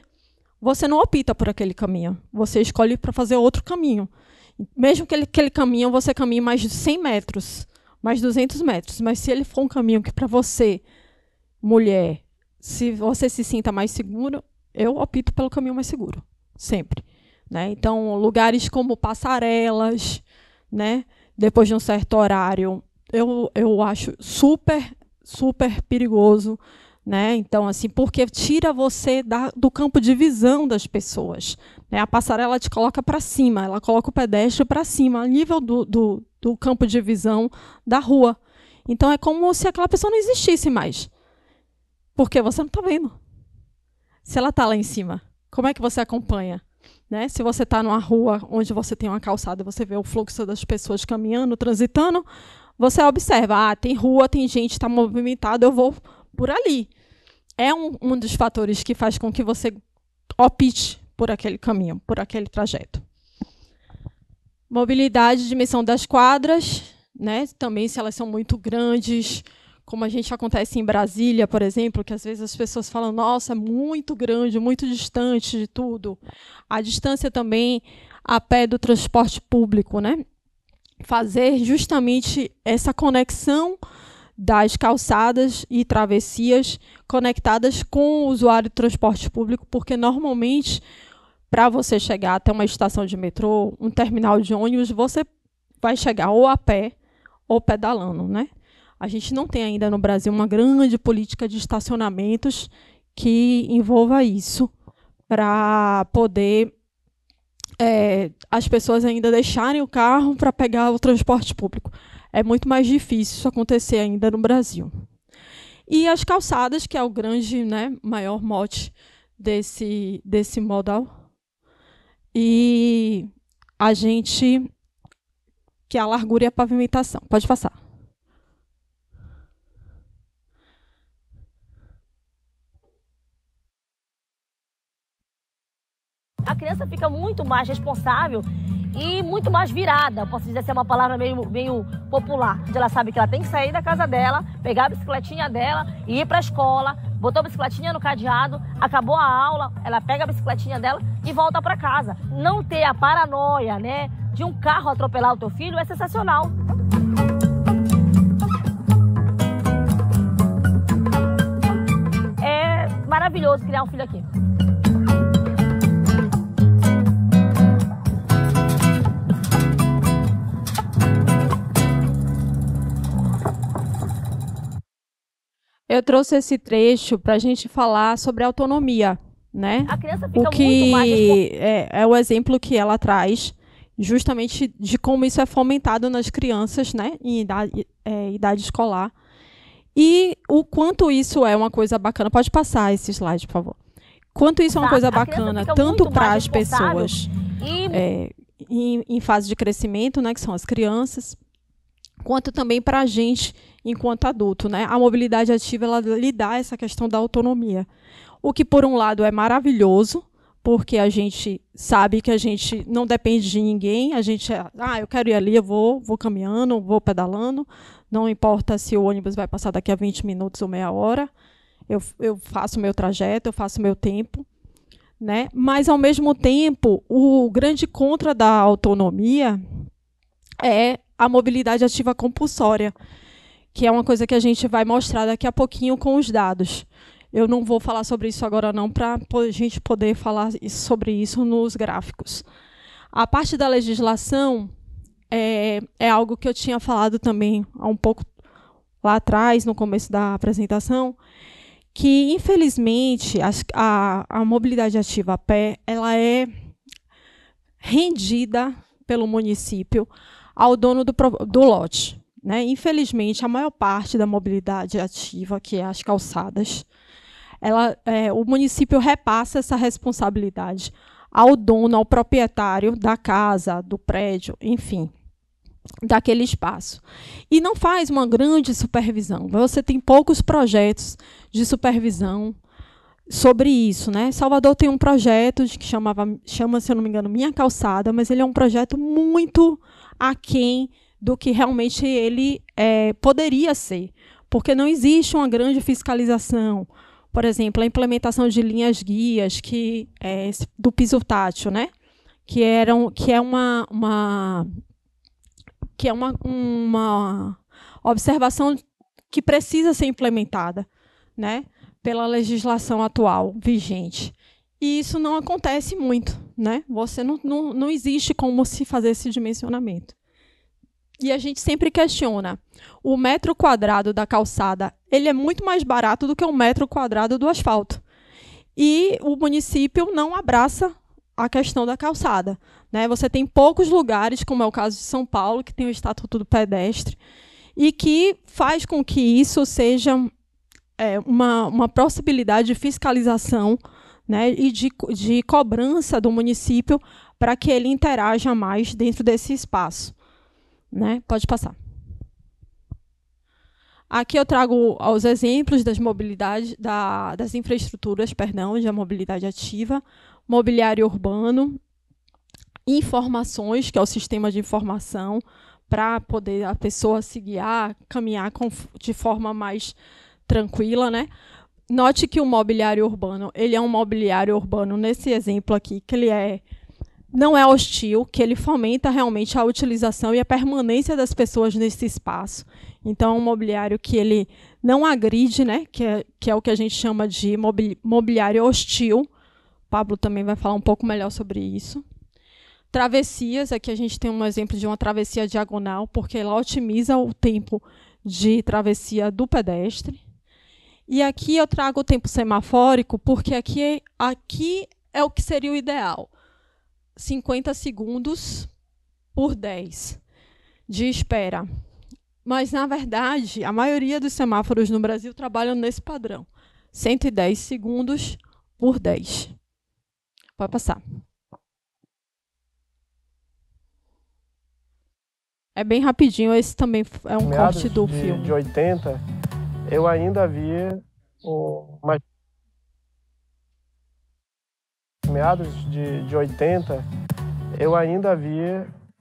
você não opta por aquele caminho, você escolhe para fazer outro caminho. Mesmo que aquele caminho você caminhe mais de 100 metros, mais 200 metros, mas se ele for um caminho que para você, mulher, se você se sinta mais seguro, eu opto pelo caminho mais seguro, sempre. Né? Então, lugares como passarelas, né? Depois de um certo horário, eu acho super, super perigoso. Né? Então, assim, porque tira você do campo de visão das pessoas. Né? A passarela te coloca para cima, ela coloca o pedestre para cima, a nível do campo de visão da rua. Então, é como se aquela pessoa não existisse mais. Porque você não está vendo. Se ela está lá em cima, como é que você acompanha? Né? Se você está numa rua onde você tem uma calçada e você vê o fluxo das pessoas caminhando, transitando, você observa, tem rua, tem gente, está movimentado, eu vou por ali. É um dos fatores que faz com que você opte por aquele caminho, por aquele trajeto. Mobilidade, dimensão das quadras, né? Também se elas são muito grandes, como a gente acontece em Brasília, por exemplo, que às vezes as pessoas falam, nossa, é muito grande, muito distante de tudo. A distância também a pé do transporte público, né? Fazer justamente essa conexão das calçadas e travessias conectadas com o usuário do transporte público, porque normalmente, para você chegar até uma estação de metrô, um terminal de ônibus, você vai chegar ou a pé ou pedalando, né? A gente não tem ainda no Brasil uma grande política de estacionamentos que envolva isso, para poder as pessoas ainda deixarem o carro para pegar o transporte público. É muito mais difícil isso acontecer ainda no Brasil. E as calçadas, que é o grande, né, maior mote desse modal. E a gente, que é a largura e a pavimentação. Pode passar. A criança fica muito mais responsável e muito mais virada, posso dizer assim, é uma palavra meio popular, onde ela sabe que ela tem que sair da casa dela, pegar a bicicletinha dela e ir para a escola, botou a bicicletinha no cadeado, acabou a aula, ela pega a bicicletinha dela e volta para casa. Não ter a paranoia, né, de um carro atropelar o teu filho é sensacional. É maravilhoso criar um filho aqui. Eu trouxe esse trecho para a gente falar sobre autonomia, né? A criança fica o que muito mais é o exemplo que ela traz, justamente de como isso é fomentado nas crianças, né, em idade escolar. E o quanto isso é uma coisa bacana. Pode passar esse slide, por favor. Quanto isso é uma coisa bacana, tanto para as pessoas em fase de crescimento, né, que são as crianças, quanto também para a gente enquanto adulto, né? A mobilidade ativa, ela lhe dá essa questão da autonomia. O que, por um lado, é maravilhoso, porque a gente sabe que a gente não depende de ninguém, a gente, eu quero ir ali, eu vou caminhando, vou pedalando, não importa se o ônibus vai passar daqui a 20 minutos ou meia hora, eu faço o meu trajeto, eu faço o meu tempo, né? Mas, ao mesmo tempo, o grande contra da autonomia é a mobilidade ativa compulsória, que é uma coisa que a gente vai mostrar daqui a pouquinho com os dados. Eu não vou falar sobre isso agora não, para a gente poder falar sobre isso nos gráficos. A parte da legislação é algo que eu tinha falado também há um pouco lá atrás, no começo da apresentação, que, infelizmente, a mobilidade ativa a pé, ela é rendida pelo município ao dono do lote. Né? Infelizmente, a maior parte da mobilidade ativa, que é as calçadas, o município repassa essa responsabilidade ao dono, ao proprietário da casa, do prédio, enfim, daquele espaço. E não faz uma grande supervisão. Você tem poucos projetos de supervisão sobre isso, né? Salvador tem um projeto que chama, se eu não me engano, Minha Calçada, mas ele é um projeto muito aquém do que realmente ele poderia ser, porque não existe uma grande fiscalização. Por exemplo, a implementação de linhas guias do piso tátil, né? que é uma observação que precisa ser implementada, né, pela legislação atual vigente. E isso não acontece muito, né? Você não existe como se fazer esse dimensionamento. E a gente sempre questiona. O metro quadrado da calçada, ele é muito mais barato do que o metro quadrado do asfalto. E o município não abraça a questão da calçada, né? Você tem poucos lugares, como é o caso de São Paulo, que tem o Estatuto do Pedestre, e que faz com que isso seja uma possibilidade de fiscalização, né, e de cobrança do município para que ele interaja mais dentro desse espaço. Né? Pode passar. Aqui eu trago os exemplos das das infraestruturas, de mobilidade ativa, mobiliário urbano, informações, que é o sistema de informação, para poder a pessoa se guiar, caminhar de forma mais tranquila, né? Note que o mobiliário urbano, ele é um mobiliário urbano, nesse exemplo aqui, que ele não é hostil, que ele fomenta realmente a utilização e a permanência das pessoas nesse espaço. Então, é um mobiliário que ele não agride, né? Que é o que a gente chama de mobiliário hostil. O Pablo também vai falar um pouco melhor sobre isso. Travessias, aqui a gente tem um exemplo de uma travessia diagonal, porque ela otimiza o tempo de travessia do pedestre. E aqui eu trago o tempo semafórico, porque aqui é o que seria o ideal. 50 segundos por 10 de espera. Mas, na verdade, a maioria dos semáforos no Brasil trabalham nesse padrão. 110 segundos por 10. Pode passar. É bem rapidinho, esse também é um corte do filme. De 80, eu ainda vi meados de 80, eu ainda vi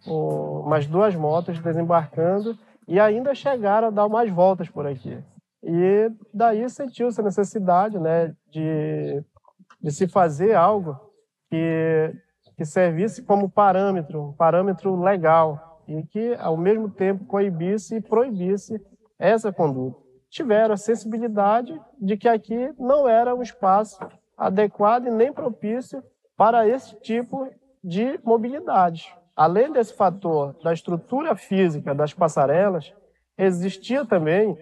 umas 2 motos desembarcando e ainda chegaram a dar umas voltas por aqui. E daí sentiu-se a necessidade, né, de se fazer algo que servisse como um parâmetro legal, e que, ao mesmo tempo, coibisse e proibisse essa conduta. Tiveram a sensibilidade de que aqui não era um espaço adequado e nem propício para esse tipo de mobilidade. Além desse fator da estrutura física das passarelas, existia também,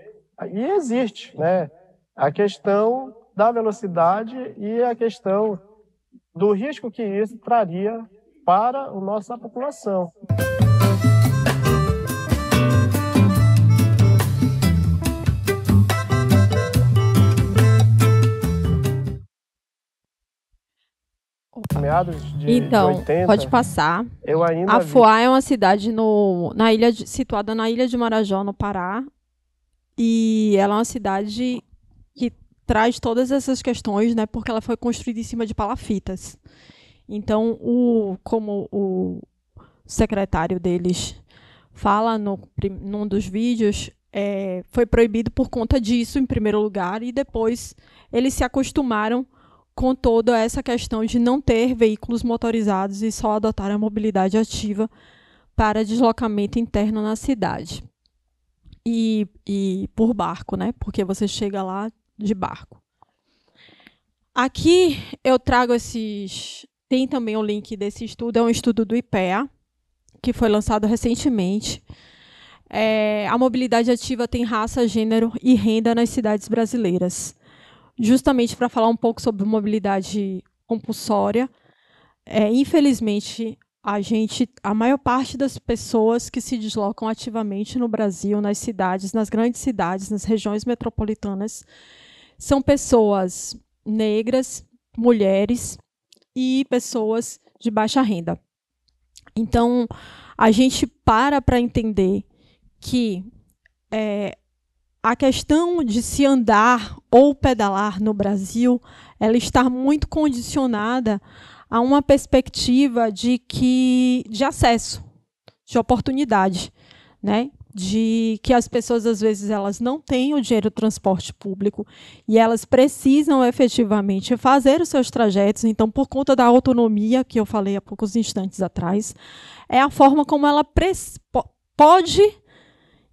e existe, né, a questão da velocidade e a questão do risco que isso traria para a nossa população. Então, 80, pode passar. Afuá é uma cidade situada na ilha de Marajó, no Pará. E ela é uma cidade que traz todas essas questões, né, porque ela foi construída em cima de palafitas. Então, como o secretário deles fala num dos vídeos, foi proibido por conta disso, em primeiro lugar, e depois eles se acostumaram com toda essa questão de não ter veículos motorizados e só adotar a mobilidade ativa para deslocamento interno na cidade. E por barco, né? Porque você chega lá de barco. Aqui eu trago tem também o link desse estudo, é um estudo do IPEA, que foi lançado recentemente. A mobilidade ativa tem raça, gênero e renda nas cidades brasileiras. Justamente para falar um pouco sobre mobilidade compulsória. Infelizmente, a maior parte das pessoas que se deslocam ativamente no Brasil, nas cidades, nas grandes cidades, nas regiões metropolitanas, são pessoas negras, mulheres e pessoas de baixa renda. Então, a gente para entender que a questão de se andar ou pedalar no Brasil, ela está muito condicionada a uma perspectiva de acesso, de oportunidade, né? De que as pessoas, às vezes, elas não têm o dinheiro do transporte público e elas precisam efetivamente fazer os seus trajetos. Então, por conta da autonomia, que eu falei há poucos instantes atrás, é a forma como ela pode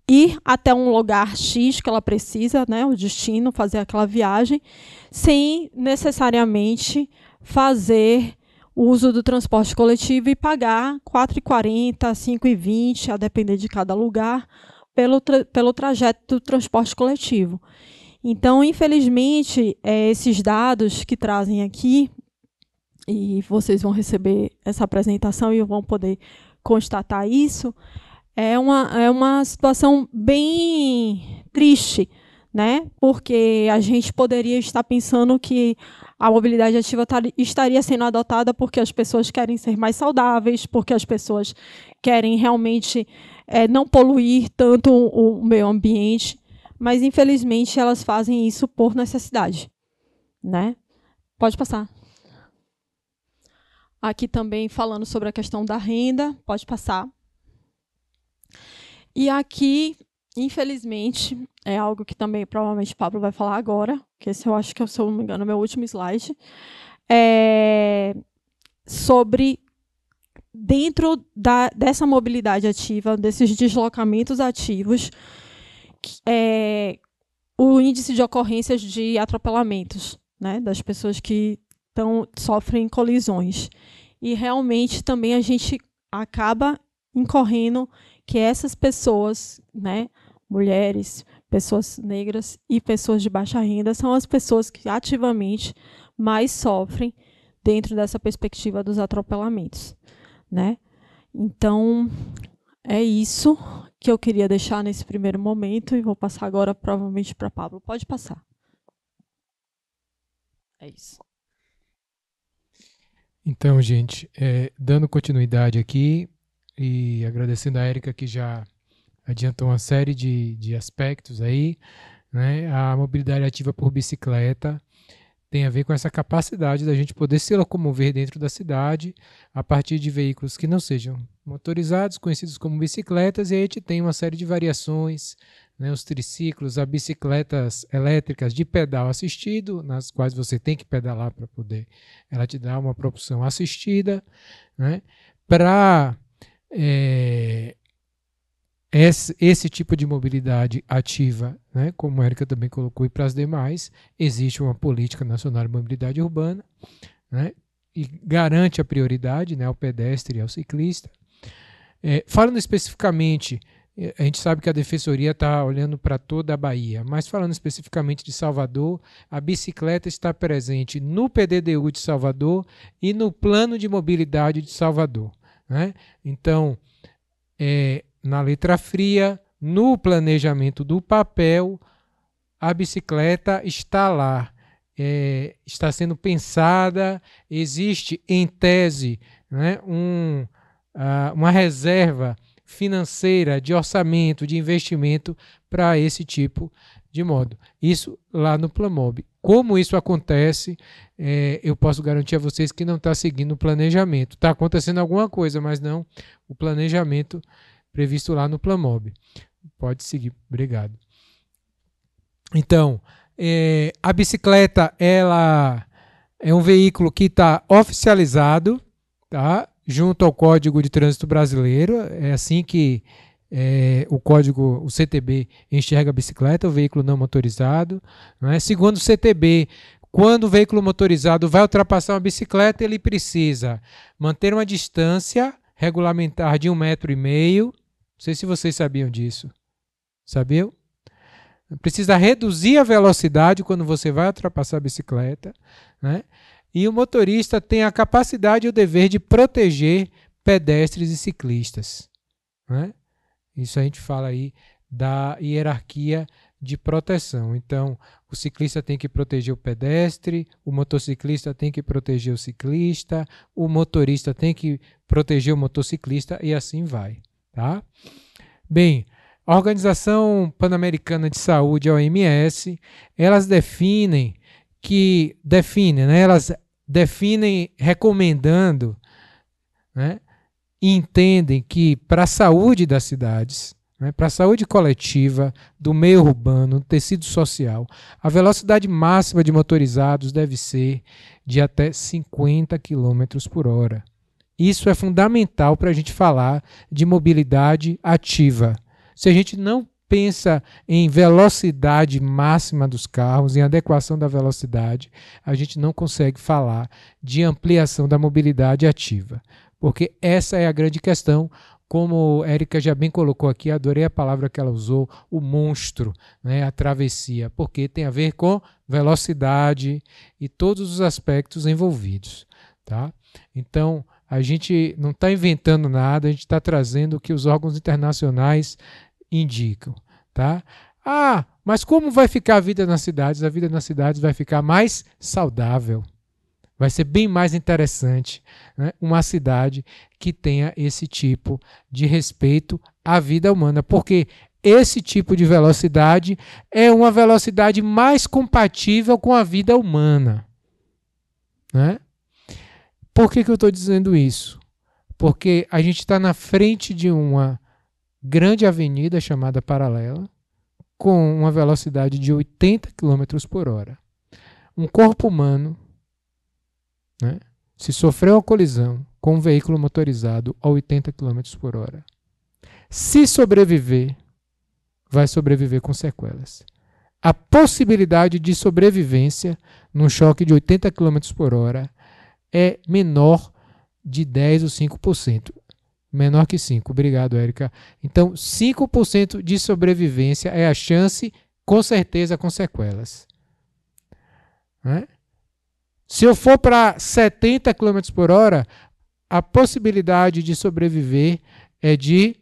ir até um lugar X que ela precisa, né, o destino, fazer aquela viagem, sem necessariamente fazer uso do transporte coletivo e pagar R$ 4,40, R$ 5,20, a depender de cada lugar, pelo trajeto do transporte coletivo. Então, infelizmente, esses dados que trazem aqui, e vocês vão receber essa apresentação e vão poder constatar isso, é uma situação bem triste, né? Porque a gente poderia estar pensando que a mobilidade ativa estaria sendo adotada porque as pessoas querem ser mais saudáveis, porque as pessoas querem realmente não poluir tanto o meio ambiente, mas infelizmente elas fazem isso por necessidade, né? Pode passar. Aqui também falando sobre a questão da renda, pode passar. E aqui, infelizmente, é algo que também provavelmente o Pablo vai falar agora, que esse eu acho que, se eu não me engano, é o meu último slide, sobre, dentro dessa mobilidade ativa, desses deslocamentos ativos, o índice de ocorrências de atropelamentos, né, das pessoas que sofrem colisões. E realmente também a gente acaba incorrendo que essas pessoas, né, mulheres, pessoas negras e pessoas de baixa renda, são as pessoas que ativamente mais sofrem dentro dessa perspectiva dos atropelamentos, né? Então, é isso que eu queria deixar nesse primeiro momento e vou passar agora provavelmente para Pablo. Pode passar. É isso. Então, gente, dando continuidade aqui e agradecendo a Érica que já adiantou uma série de aspectos aí, né? A mobilidade ativa por bicicleta tem a ver com essa capacidade da gente poder se locomover dentro da cidade a partir de veículos que não sejam motorizados, conhecidos como bicicletas, e aí a gente tem uma série de variações, né, os triciclos, as bicicletas elétricas de pedal assistido, nas quais você tem que pedalar para poder, ela te dá uma propulsão assistida, né, para esse tipo de mobilidade ativa, né, como a Érica também colocou, e para as demais, existe uma política nacional de mobilidade urbana, né, e garante a prioridade, né, ao pedestre e ao ciclista. Falando especificamente, a gente sabe que a Defensoria está olhando para toda a Bahia, mas falando especificamente de Salvador, a bicicleta está presente no PDDU de Salvador e no Plano de Mobilidade de Salvador, né? Então, na letra fria, no planejamento do papel, a bicicleta está lá, está sendo pensada, existe em tese, né, uma reserva financeira, de orçamento, de investimento para esse tipo de modo. Isso lá no Plamob. Como isso acontece, eu posso garantir a vocês que não está seguindo o planejamento. Está acontecendo alguma coisa, mas não o planejamento previsto lá no Plamob. Pode seguir, obrigado. Então, a bicicleta, ela é um veículo que está oficializado, tá, junto ao Código de Trânsito Brasileiro. É assim que o CTB enxerga a bicicleta, o veículo não motorizado, né? Segundo o CTB, quando o veículo motorizado vai ultrapassar uma bicicleta, ele precisa manter uma distância regulamentar de 1,5 metro. Não sei se vocês sabiam disso. Sabiam? Precisa reduzir a velocidade quando você vai ultrapassar a bicicleta, né? E o motorista tem a capacidade e o dever de proteger pedestres e ciclistas, né? Isso a gente fala aí da hierarquia de proteção. Então, o ciclista tem que proteger o pedestre, o motociclista tem que proteger o ciclista, o motorista tem que proteger o motociclista e assim vai, tá? Bem, a Organização Pan-Americana de Saúde, a OMS, elas definem recomendando, né, e entendem que para a saúde das cidades, né, para a saúde coletiva, do meio urbano, do tecido social, a velocidade máxima de motorizados deve ser de até 50 km por hora. Isso é fundamental para a gente falar de mobilidade ativa. Se a gente não pensa em velocidade máxima dos carros, em adequação da velocidade, a gente não consegue falar de ampliação da mobilidade ativa. Porque essa é a grande questão, como a Érica já bem colocou aqui, adorei a palavra que ela usou, o monstro, né, a travessia, porque tem a ver com velocidade e todos os aspectos envolvidos, tá? Então, a gente não está inventando nada, a gente está trazendo o que os órgãos internacionais indicam, tá? Mas como vai ficar a vida nas cidades? A vida nas cidades vai ficar mais saudável. Vai ser bem mais interessante, né, uma cidade que tenha esse tipo de respeito à vida humana, porque esse tipo de velocidade é uma velocidade mais compatível com a vida humana. Né? Por que eu estou dizendo isso? Porque a gente está na frente de uma grande avenida chamada Paralela, com uma velocidade de 80 km por hora. Um corpo humano, né, se sofrer uma colisão com um veículo motorizado a 80 km por hora, se sobreviver, vai sobreviver com sequelas. A possibilidade de sobrevivência num choque de 80 km por hora é menor de 10 ou 5%. Menor que 5%. Obrigado, Érica. Então, 5% de sobrevivência é a chance, com certeza, com sequelas. Né? Se eu for para 70 km por hora, a possibilidade de sobreviver é de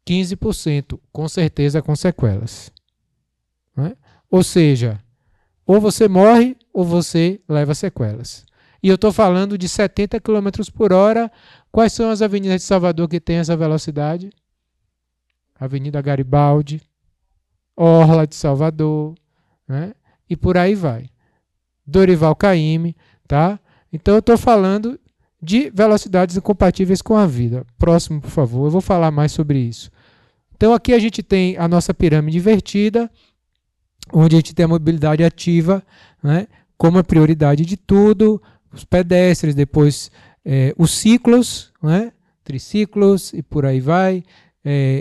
15%, com certeza com sequelas. Né? Ou seja, ou você morre ou você leva sequelas. E eu estou falando de 70 km por hora. Quais são as avenidas de Salvador que têm essa velocidade? Avenida Garibaldi, Orla de Salvador, né? E por aí vai. Dorival Caymmi, tá? Então eu estou falando de velocidades incompatíveis com a vida. Próximo, por favor, eu vou falar mais sobre isso. Então aqui a gente tem a nossa pirâmide invertida, onde a gente tem a mobilidade ativa, né, como a prioridade de tudo, os pedestres, depois os ciclos, né, triciclos e por aí vai,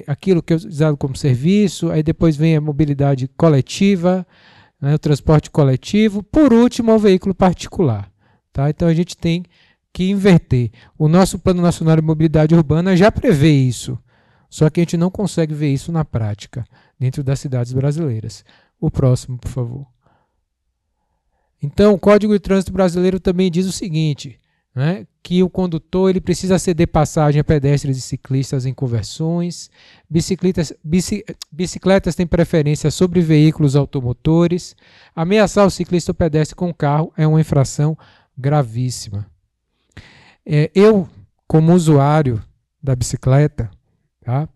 aquilo que é usado como serviço, aí depois vem a mobilidade coletiva, né, o transporte coletivo, por último o veículo particular. Tá? Então a gente tem que inverter. O nosso Plano Nacional de Mobilidade Urbana já prevê isso, só que a gente não consegue ver isso na prática, dentro das cidades brasileiras. O próximo, por favor. Então, o Código de Trânsito Brasileiro também diz o seguinte, né, que o condutor ele precisa ceder passagem a pedestres e ciclistas em conversões, bicicletas têm preferência sobre veículos automotores, ameaçar o ciclista ou pedestre com o carro é uma infração gravíssima. Eu, como usuário da bicicleta, tá,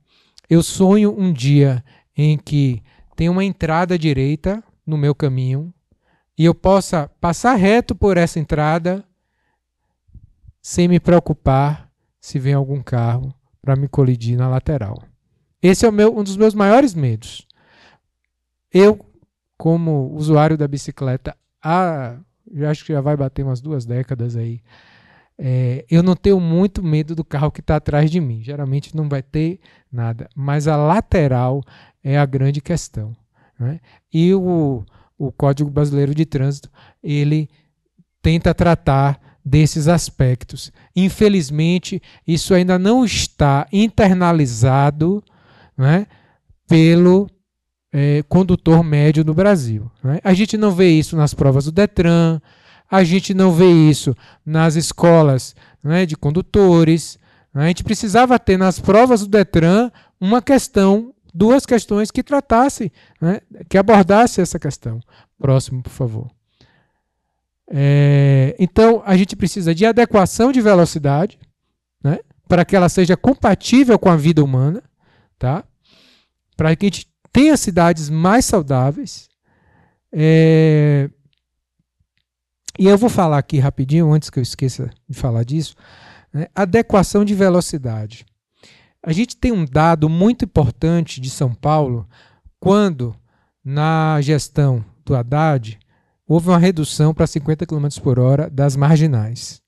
eu sonho um dia em que tem uma entrada à direita no meu caminho e eu possa passar reto por essa entrada sem me preocupar se vem algum carro para me colidir na lateral. Esse é um dos meus maiores medos. Eu, como usuário da bicicleta, eu acho que já vai bater umas 2 décadas aí, eu não tenho muito medo do carro que está atrás de mim. Geralmente não vai ter nada, mas a lateral é a grande questão. Né? E o Código Brasileiro de Trânsito, ele tenta tratar desses aspectos. Infelizmente, isso ainda não está internalizado, né, pelo condutor médio no Brasil. Né? A gente não vê isso nas provas do Detran, a gente não vê isso nas escolas, né, de condutores. Né? A gente precisava ter nas provas do Detran duas questões que tratassem, né, que abordassem essa questão. Próximo, por favor. Então, a gente precisa de adequação de velocidade, né, para que ela seja compatível com a vida humana, tá? Para que a gente tenha cidades mais saudáveis. E eu vou falar aqui rapidinho, antes que eu esqueça de falar disso, né, adequação de velocidade. A gente tem um dado muito importante de São Paulo, quando, na gestão do Haddad, houve uma redução para 50 km por hora das marginais.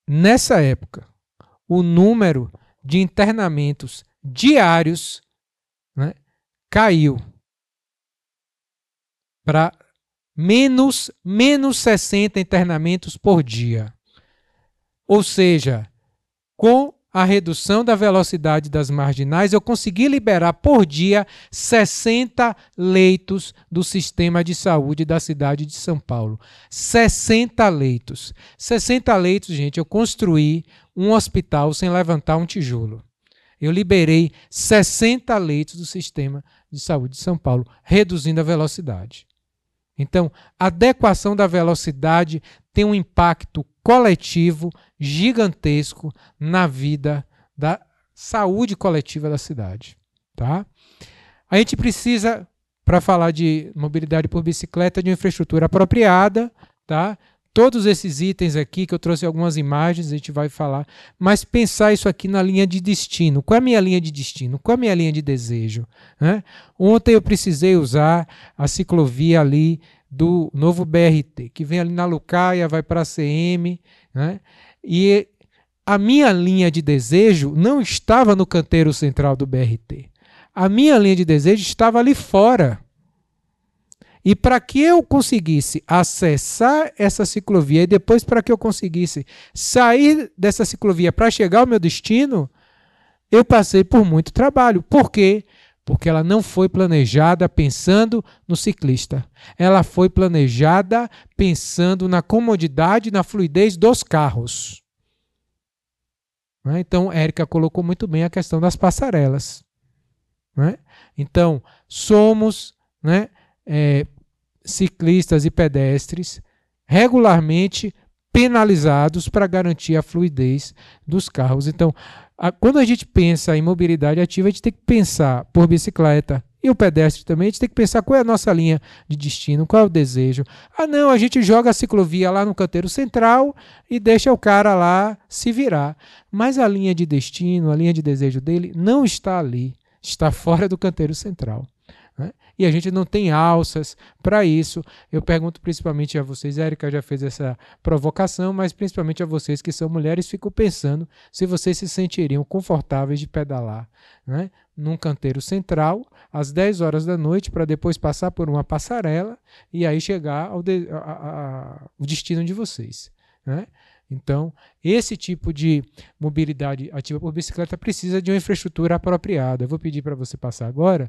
Nessa época, o número de internamentos diários, né, caiu para menos 60 internamentos por dia. Ou seja, com a redução da velocidade das marginais, eu consegui liberar por dia 60 leitos do sistema de saúde da cidade de São Paulo. 60 leitos. 60 leitos, gente, eu construí um hospital sem levantar um tijolo. Eu liberei 60 leitos do sistema de saúde de São Paulo, reduzindo a velocidade. Então, a adequação da velocidade tem um impacto coletivo gigantesco na vida da saúde coletiva da cidade. Tá? A gente precisa, para falar de mobilidade por bicicleta, de uma infraestrutura apropriada. Tá? Todos esses itens aqui, que eu trouxe algumas imagens, a gente vai falar, mas pensar isso aqui na linha de destino. Qual é a minha linha de destino? Qual é a minha linha de desejo? Né? Ontem eu precisei usar a ciclovia ali do novo BRT, que vem ali na Lucaia, vai para a CM, né? E a minha linha de desejo não estava no canteiro central do BRT. A minha linha de desejo estava ali fora. E para que eu conseguisse acessar essa ciclovia e depois para que eu conseguisse sair dessa ciclovia para chegar ao meu destino, eu passei por muito trabalho. Por quê? Porque ela não foi planejada pensando no ciclista. Ela foi planejada pensando na comodidade, na fluidez dos carros. Então, Érica colocou muito bem a questão das passarelas. Então, somos ciclistas e pedestres regularmente penalizados para garantir a fluidez dos carros. Então, quando a gente pensa em mobilidade ativa, a gente tem que pensar por bicicleta. E o pedestre também, a gente tem que pensar qual é a nossa linha de destino, qual é o desejo. Não, a gente joga a ciclovia lá no canteiro central e deixa o cara lá se virar. Mas a linha de destino, a linha de desejo dele não está ali, está fora do canteiro central. E a gente não tem alças para isso. Eu pergunto principalmente a vocês, Érica já fez essa provocação, mas principalmente a vocês que são mulheres, fico pensando se vocês se sentiriam confortáveis de pedalar num canteiro central às 10 horas da noite para depois passar por uma passarela e aí chegar ao destino de vocês. Então, esse tipo de mobilidade ativa por bicicleta precisa de uma infraestrutura apropriada. Eu vou pedir para você passar agora.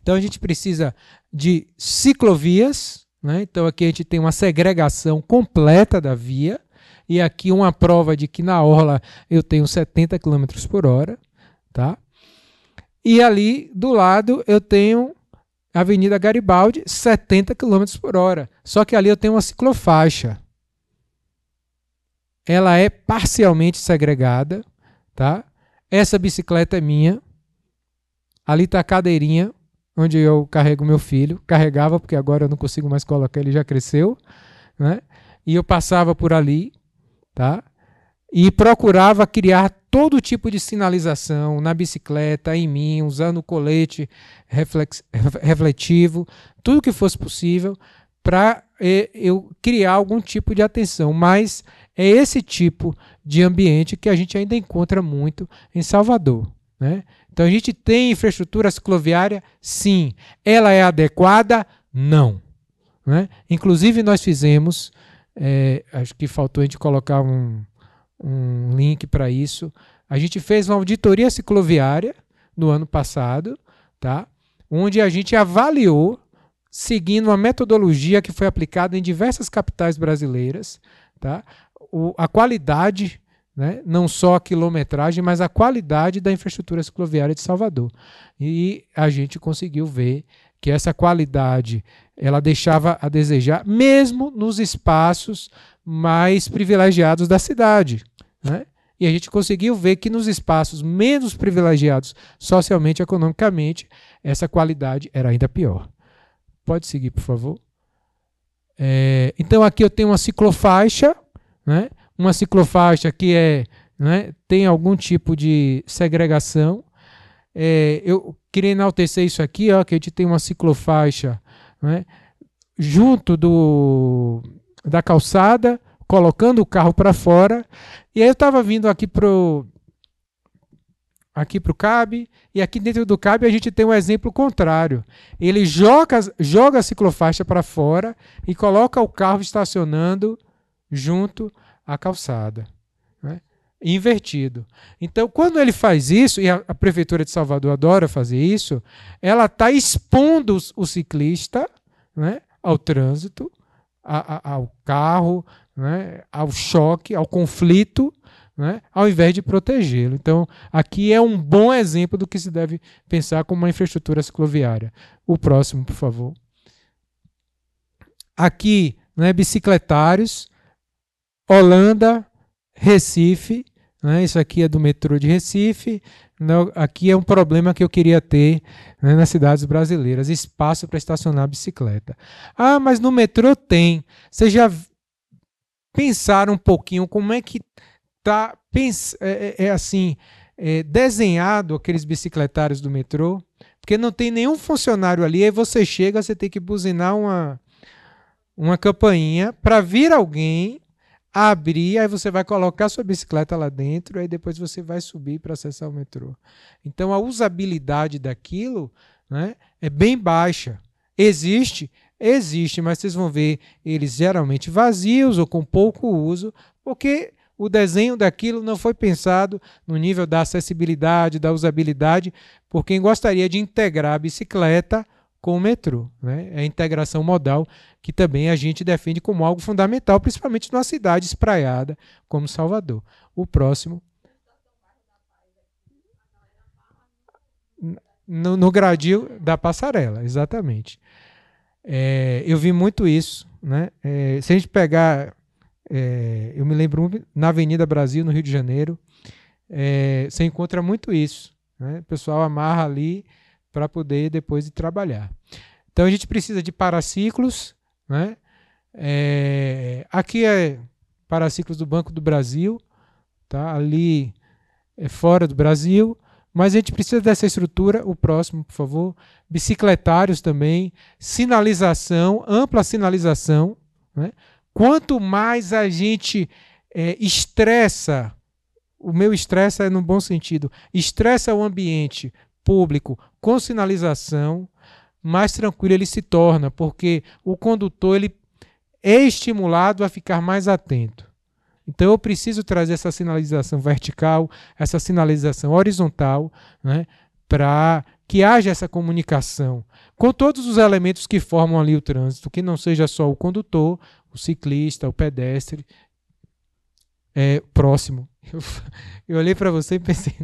Então a gente precisa de ciclovias, Então aqui a gente tem uma segregação completa da via, e aqui uma prova de que na orla eu tenho 70 km por hora, tá? E ali do lado eu tenho a Avenida Garibaldi, 70 km por hora, só que ali eu tenho uma ciclofaixa. Ela é parcialmente segregada, tá? Essa bicicleta é minha, ali está a cadeirinha, onde eu carrego meu filho, carregava porque agora eu não consigo mais colocar, ele já cresceu, E eu passava por ali, tá? E procurava criar todo tipo de sinalização na bicicleta, em mim, usando colete refletivo, tudo que fosse possível para eu criar algum tipo de atenção, mas é esse tipo de ambiente que a gente ainda encontra muito em Salvador, Então a gente tem infraestrutura cicloviária? Sim. Ela é adequada? Não. Inclusive nós fizemos, acho que faltou a gente colocar um link para isso, a gente fez uma auditoria cicloviária no ano passado, tá? Onde a gente avaliou, seguindo uma metodologia que foi aplicada em diversas capitais brasileiras, tá? A qualidade, não só a quilometragem, mas a qualidade da infraestrutura cicloviária de Salvador. E a gente conseguiu ver que essa qualidade ela deixava a desejar, mesmo nos espaços mais privilegiados da cidade. E a gente conseguiu ver que nos espaços menos privilegiados socialmente e economicamente, essa qualidade era ainda pior. Pode seguir, por favor. Então aqui eu tenho uma ciclofaixa, uma ciclofaixa que tem algum tipo de segregação. Eu queria enaltecer isso aqui, que a gente tem uma ciclofaixa junto da calçada, colocando o carro para fora. E aí eu estava vindo aqui para o CAB, e aqui dentro do CAB a gente tem um exemplo contrário. Ele joga a ciclofaixa para fora e coloca o carro estacionando junto à calçada, invertido. Então, quando ele faz isso, e a Prefeitura de Salvador adora fazer isso, ela está expondo o ciclista ao trânsito, ao carro, ao choque, ao conflito, ao invés de protegê-lo. Então, aqui é um bom exemplo do que se deve pensar como uma infraestrutura cicloviária. O próximo, por favor. Aqui, bicicletários, Holanda, Recife, né? Isso aqui é do metrô de Recife. Não, aqui é um problema que eu queria ter, né, nas cidades brasileiras, espaço para estacionar a bicicleta. Ah, mas no metrô tem. Vocês já pensaram um pouquinho como é que está desenhado aqueles bicicletários do metrô? Porque não tem nenhum funcionário ali, aí você chega, você tem que buzinar uma campainha para vir alguém abrir, aí você vai colocar sua bicicleta lá dentro, aí depois você vai subir para acessar o metrô. Então a usabilidade daquilo, né, é bem baixa. Existe, mas vocês vão ver eles geralmente vazios ou com pouco uso, porque o desenho daquilo não foi pensado no nível da acessibilidade, da usabilidade, por quem gostaria de integrar a bicicleta com o metrô, né? É a integração modal que também a gente defende como algo fundamental, principalmente numa cidade espraiada como Salvador. O próximo. No gradil da passarela, exatamente. Eu vi muito isso, né? Se a gente pegar... eu me lembro na Avenida Brasil, no Rio de Janeiro, você encontra muito isso, né? O pessoal amarra ali para poder depois ir trabalhar. Então a gente precisa de paraciclos, né? Aqui é paraciclos do Banco do Brasil, tá? Ali é fora do Brasil, mas a gente precisa dessa estrutura. O próximo, por favor. Bicicletários também, sinalização, ampla sinalização, né? Quanto mais a gente estressa, o meu estresse é no bom sentido, estressa o ambiente público com sinalização, mais tranquilo ele se torna, porque o condutor ele é estimulado a ficar mais atento. Então eu preciso trazer essa sinalização vertical, essa sinalização horizontal, né, para que haja essa comunicação com todos os elementos que formam ali o trânsito, que não seja só o condutor, o ciclista, o pedestre. Próximo. Eu olhei para você e pensei...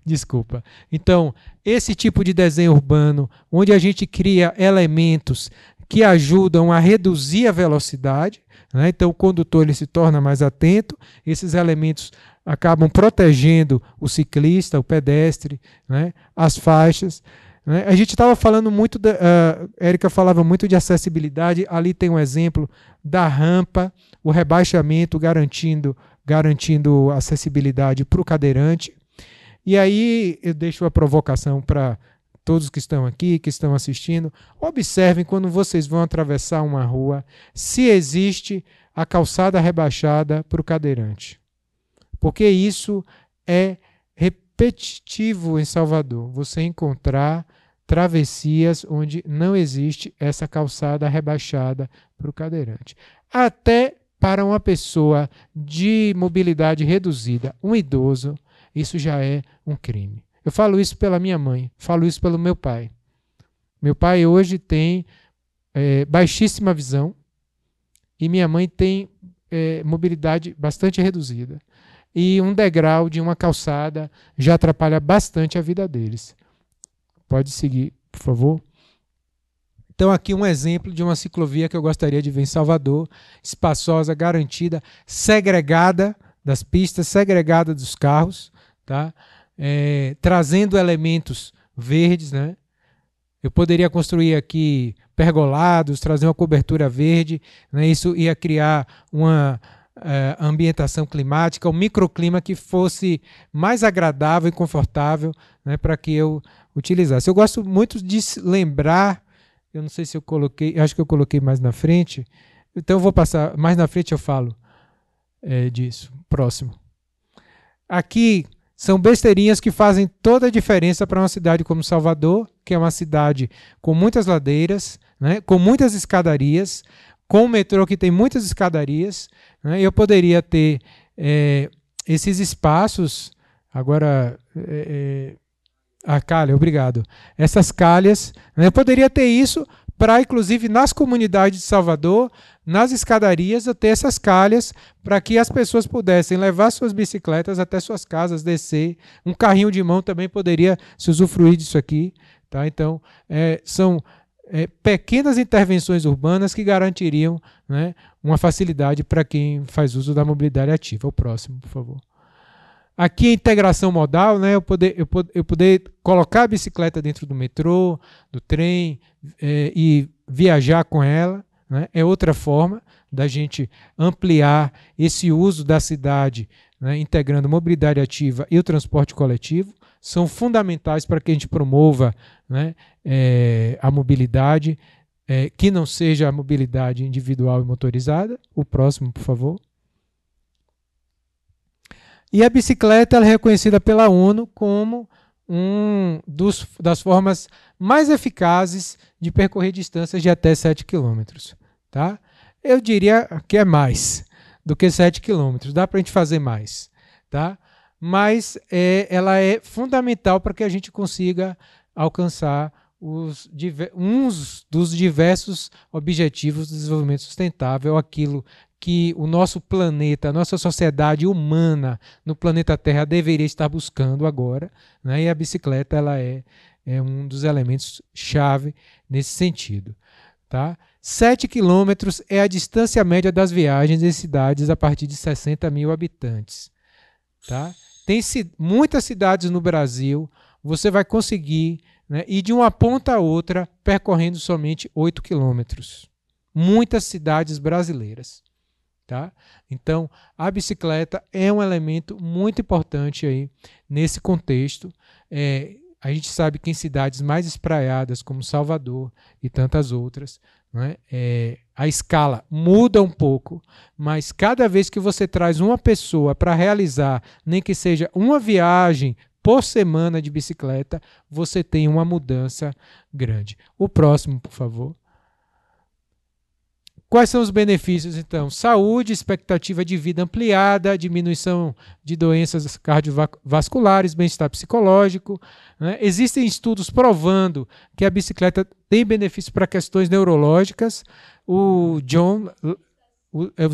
Desculpa. Então, esse tipo de desenho urbano, onde a gente cria elementos que ajudam a reduzir a velocidade, né? Então o condutor ele se torna mais atento, esses elementos acabam protegendo o ciclista, o pedestre, né? As faixas. Né? A gente estava falando muito, Érica falava muito de acessibilidade, ali tem um exemplo da rampa, o rebaixamento garantindo acessibilidade para o cadeirante. E aí eu deixo a provocação para todos que estão aqui, que estão assistindo. Observem quando vocês vão atravessar uma rua, se existe a calçada rebaixada para o cadeirante. Porque isso é repetitivo em Salvador. Você encontrar travessias onde não existe essa calçada rebaixada para o cadeirante. Até para uma pessoa de mobilidade reduzida, um idoso, isso já é um crime. Eu falo isso pela minha mãe, falo isso pelo meu pai. Meu pai hoje tem baixíssima visão e minha mãe tem mobilidade bastante reduzida. E um degrau de uma calçada já atrapalha bastante a vida deles. Pode seguir, por favor. Então aqui um exemplo de uma ciclovia que eu gostaria de ver em Salvador, espaçosa, garantida, segregada das pistas, segregada dos carros, tá? Trazendo elementos verdes, né? Eu poderia construir aqui pergolados, trazer uma cobertura verde, né? Isso ia criar uma ambientação climática, um microclima que fosse mais agradável e confortável, né, para que eu utilizasse. Eu gosto muito de lembrar, eu não sei se eu coloquei, acho que eu coloquei mais na frente, então eu vou passar, mais na frente eu falo disso. Próximo. Aqui são besteirinhas que fazem toda a diferença para uma cidade como Salvador, que é uma cidade com muitas ladeiras, né, com muitas escadarias, com o metrô que tem muitas escadarias, né, eu poderia ter esses espaços, agora, a calha, obrigado, essas calhas, né, eu poderia ter isso para, inclusive, nas comunidades de Salvador, nas escadarias, eu ter essas calhas para que as pessoas pudessem levar suas bicicletas até suas casas, descer. Um carrinho de mão também poderia se usufruir disso aqui. Tá? Então, são pequenas intervenções urbanas que garantiriam, né, uma facilidade para quem faz uso da mobilidade ativa. O próximo, por favor. Aqui a integração modal, né? Eu poder colocar a bicicleta dentro do metrô, do trem e viajar com ela, né? É outra forma da gente ampliar esse uso da cidade, né? Integrando mobilidade ativa e o transporte coletivo. São fundamentais para que a gente promova, né? A mobilidade, que não seja a mobilidade individual e motorizada. O próximo, por favor. E a bicicleta ela é reconhecida pela ONU como das formas mais eficazes de percorrer distâncias de até 7 km. Tá? Eu diria que é mais do que 7 km, dá para a gente fazer mais. Tá? Mas ela é fundamental para que a gente consiga alcançar uns dos diversos objetivos do desenvolvimento sustentável, aquilo que o nosso planeta, a nossa sociedade humana no planeta Terra deveria estar buscando agora, né? E a bicicleta ela é um dos elementos chave nesse sentido. Tá? 7 quilômetros é a distância média das viagens em cidades a partir de 60 mil habitantes. Tá? Tem muitas cidades no Brasil, você vai conseguir, né, ir de uma ponta a outra percorrendo somente 8 quilômetros. Muitas cidades brasileiras. Tá? Então, a bicicleta é um elemento muito importante aí nesse contexto. A gente sabe que em cidades mais espraiadas, como Salvador e tantas outras, né, a escala muda um pouco, mas cada vez que você traz uma pessoa para realizar, nem que seja uma viagem por semana de bicicleta, você tem uma mudança grande. O próximo, por favor. Quais são os benefícios, então? Saúde, expectativa de vida ampliada, diminuição de doenças cardiovasculares, bem-estar psicológico. Né? Existem estudos provando que a bicicleta tem benefícios para questões neurológicas. Os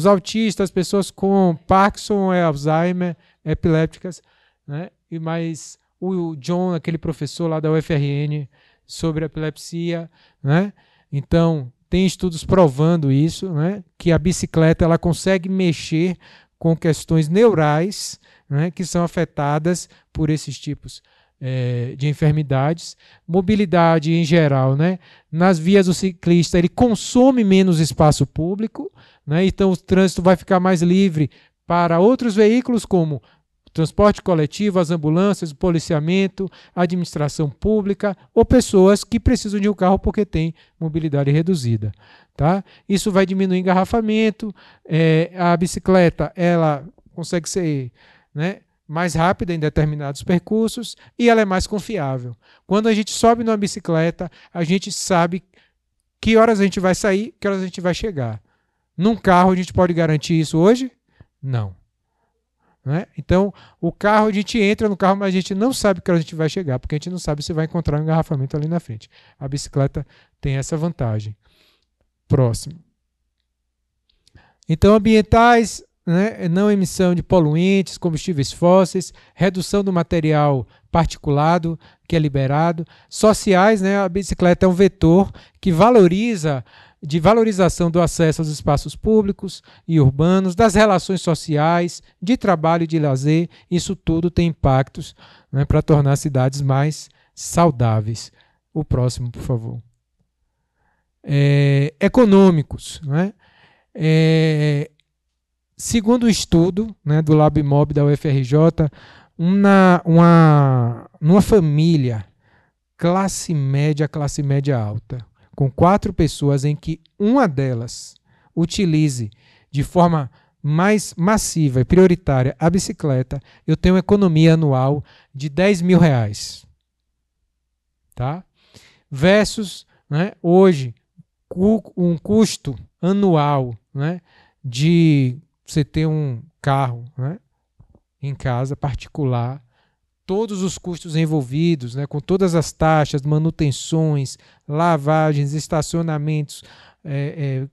autistas, pessoas com Parkinson, Alzheimer, epilépticas, né? Mas o John, aquele professor lá da UFRN sobre epilepsia, né? Então, tem estudos provando isso, né? Que a bicicleta ela consegue mexer com questões neurais, né? Que são afetadas por esses tipos de enfermidades. Mobilidade em geral, né? Nas vias do ciclista ele consome menos espaço público, né? Então o trânsito vai ficar mais livre para outros veículos como transporte coletivo, as ambulâncias, o policiamento, a administração pública ou pessoas que precisam de um carro porque têm mobilidade reduzida. Tá? Isso vai diminuir engarrafamento, a bicicleta ela consegue ser, né, mais rápida em determinados percursos e ela é mais confiável. Quando a gente sobe numa bicicleta, a gente sabe que horas a gente vai sair, que horas a gente vai chegar. Num carro a gente pode garantir isso hoje? Não. Né? Então, o carro, a gente entra no carro, mas a gente não sabe que a gente vai chegar, porque a gente não sabe se vai encontrar um engarrafamento ali na frente. A bicicleta tem essa vantagem. Próximo. Então, ambientais, né? Não emissão de poluentes, combustíveis fósseis, redução do material particulado que é liberado. Sociais, né? A bicicleta é um vetor que de valorização do acesso aos espaços públicos e urbanos, das relações sociais, de trabalho e de lazer. Isso tudo tem impactos, né, para tornar as cidades mais saudáveis. O próximo, por favor. Econômicos. Né? Segundo o estudo, né, do LabMob da UFRJ, numa família classe média alta, com 4 pessoas em que uma delas utilize de forma mais massiva e prioritária a bicicleta, eu tenho uma economia anual de R$10.000. Tá? Versus, né, hoje, um custo anual, né, de você ter um carro, né, em casa particular, todos os custos envolvidos, né, com todas as taxas, manutenções, lavagens, estacionamentos,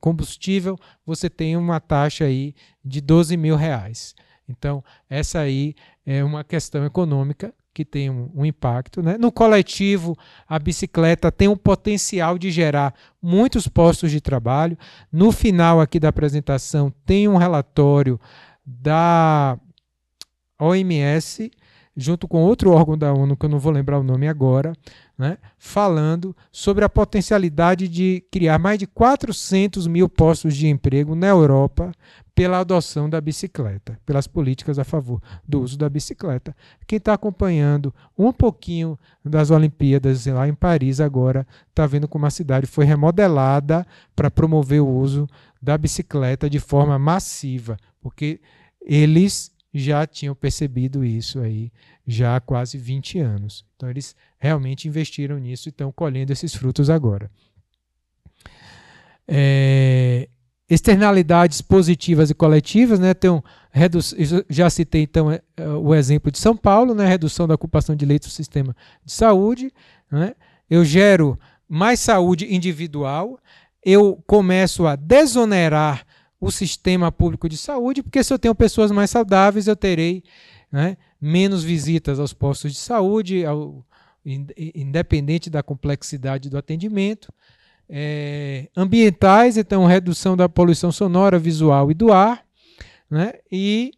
combustível, você tem uma taxa aí de R$12.000. Então, essa aí é uma questão econômica que tem um impacto. Né? No coletivo, a bicicleta tem um potencial de gerar muitos postos de trabalho. No final aqui da apresentação, tem um relatório da OMS, junto com outro órgão da ONU, que eu não vou lembrar o nome agora, né, falando sobre a potencialidade de criar mais de 400 mil postos de emprego na Europa pela adoção da bicicleta, pelas políticas a favor do uso da bicicleta. Quem está acompanhando um pouquinho das Olimpíadas lá em Paris agora, está vendo como a cidade foi remodelada para promover o uso da bicicleta de forma massiva, porque eles já tinham percebido isso aí já há quase 20 anos. Então eles realmente investiram nisso e estão colhendo esses frutos agora. Externalidades positivas e coletivas, né? Já citei então o exemplo de São Paulo, né? Redução da ocupação de leitos do sistema de saúde, né? Eu gero mais saúde individual, eu começo a desonerar o sistema público de saúde, porque se eu tenho pessoas mais saudáveis, eu terei, né, menos visitas aos postos de saúde, independente da complexidade do atendimento. Ambientais, então, redução da poluição sonora, visual e do ar, né, e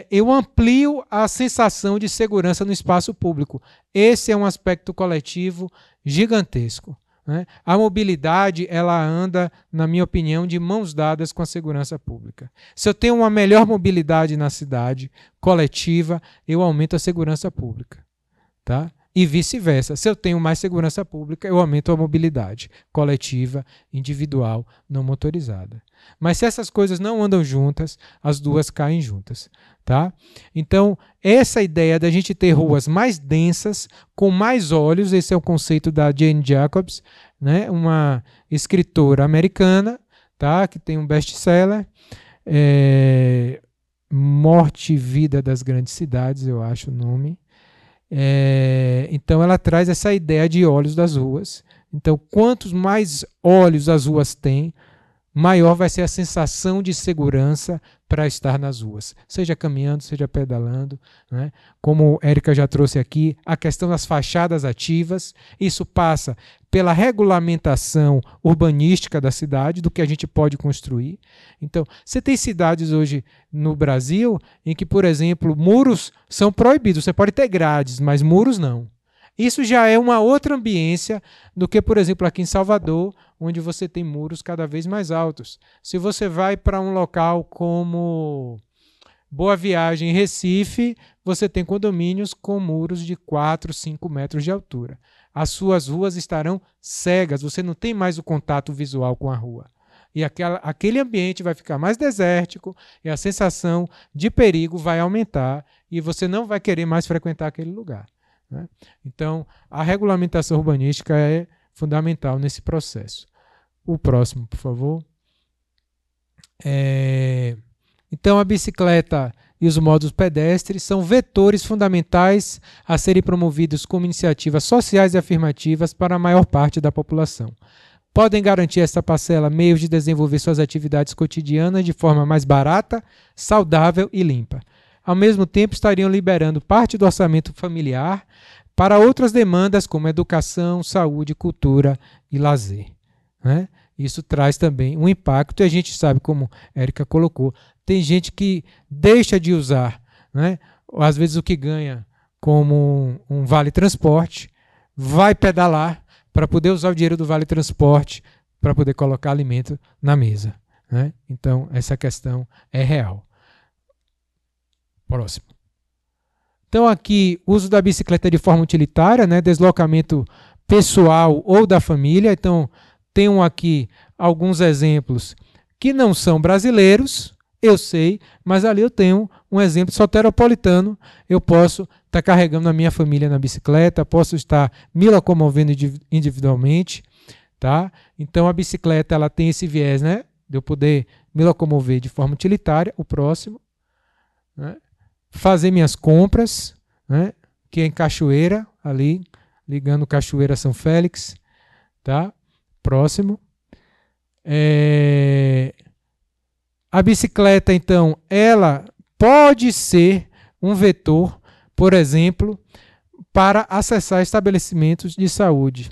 eu amplio a sensação de segurança no espaço público. Esse é um aspecto coletivo gigantesco. A mobilidade, ela anda, na minha opinião, de mãos dadas com a segurança pública. Se eu tenho uma melhor mobilidade na cidade coletiva, eu aumento a segurança pública, tá? E vice-versa. Se eu tenho mais segurança pública, eu aumento a mobilidade coletiva, individual, não motorizada. Mas se essas coisas não andam juntas, as duas caem juntas, tá? Então, essa ideia da gente ter ruas mais densas, com mais olhos, esse é o conceito da Jane Jacobs, né? Uma escritora americana, tá? Que tem um best-seller, Morte e Vida das Grandes Cidades, eu acho o nome. Então ela traz essa ideia de olhos das ruas. Então, quantos mais olhos as ruas têm, maior vai ser a sensação de segurança para estar nas ruas, seja caminhando, seja pedalando, né? Como Érica já trouxe aqui, a questão das fachadas ativas, isso passa pela regulamentação urbanística da cidade, do que a gente pode construir. Então, você tem cidades hoje no Brasil em que, por exemplo, muros são proibidos, você pode ter grades, mas muros não. Isso já é uma outra ambiência do que, por exemplo, aqui em Salvador, onde você tem muros cada vez mais altos. Se você vai para um local como Boa Viagem, em Recife, você tem condomínios com muros de 4, 5 metros de altura. As suas ruas estarão cegas, você não tem mais o contato visual com a rua. E aquele ambiente vai ficar mais desértico e a sensação de perigo vai aumentar e você não vai querer mais frequentar aquele lugar, né? Então, a regulamentação urbanística é fundamental nesse processo. O próximo, por favor. Então, a bicicleta e os modos pedestres são vetores fundamentais a serem promovidos como iniciativas sociais e afirmativas para a maior parte da população. Podem garantir a esta parcela meios de desenvolver suas atividades cotidianas de forma mais barata, saudável e limpa. Ao mesmo tempo, estariam liberando parte do orçamento familiar para outras demandas como educação, saúde, cultura e lazer, né? Isso traz também um impacto e a gente sabe, como a Érica colocou, tem gente que deixa de usar, né, às vezes o que ganha como um vale-transporte, vai pedalar para poder usar o dinheiro do vale-transporte para poder colocar alimento na mesa, né? Então, essa questão é real. Próximo. Então, aqui, uso da bicicleta de forma utilitária, né, deslocamento pessoal ou da família. Então, tenho aqui alguns exemplos que não são brasileiros, eu sei, mas ali eu tenho um exemplo soteropolitano. Eu posso estar carregando a minha família na bicicleta, posso estar me locomovendo individualmente, tá? Então, a bicicleta ela tem esse viés, né, de eu poder me locomover de forma utilitária. O próximo, né? Fazer minhas compras, né, que é em Cachoeira, ali, ligando Cachoeira a São Félix, tá? Próximo. A bicicleta, então, ela pode ser um vetor, por exemplo, para acessar estabelecimentos de saúde.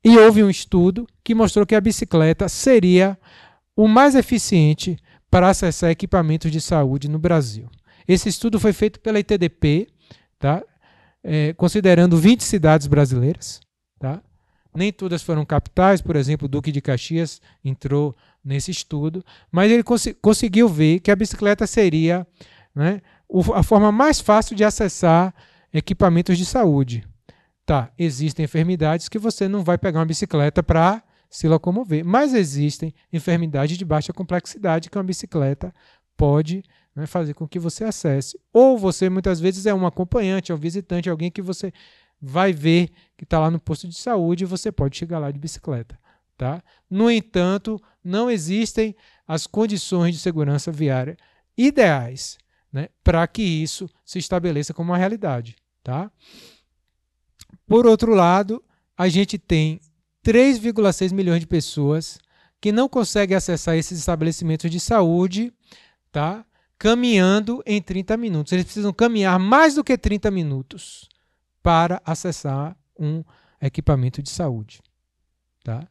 E houve um estudo que mostrou que a bicicleta seria o mais eficiente para acessar equipamentos de saúde no Brasil. Esse estudo foi feito pela ITDP, tá? Considerando 20 cidades brasileiras. Tá? Nem todas foram capitais, por exemplo, o Duque de Caxias entrou nesse estudo, mas ele conseguiu ver que a bicicleta seria, né, a forma mais fácil de acessar equipamentos de saúde. Tá, existem enfermidades que você não vai pegar uma bicicleta para se locomover, mas existem enfermidades de baixa complexidade que uma bicicleta pode, né, fazer com que você acesse. Ou você muitas vezes é um acompanhante, é um visitante, alguém que você vai ver que está lá no posto de saúde e você pode chegar lá de bicicleta. Tá? No entanto, não existem as condições de segurança viária ideais, né, para que isso se estabeleça como uma realidade. Tá? Por outro lado, a gente tem 3,6 milhões de pessoas que não conseguem acessar esses estabelecimentos de saúde, tá, caminhando em 30 minutos. Eles precisam caminhar mais do que 30 minutos para acessar um equipamento de saúde. Tá?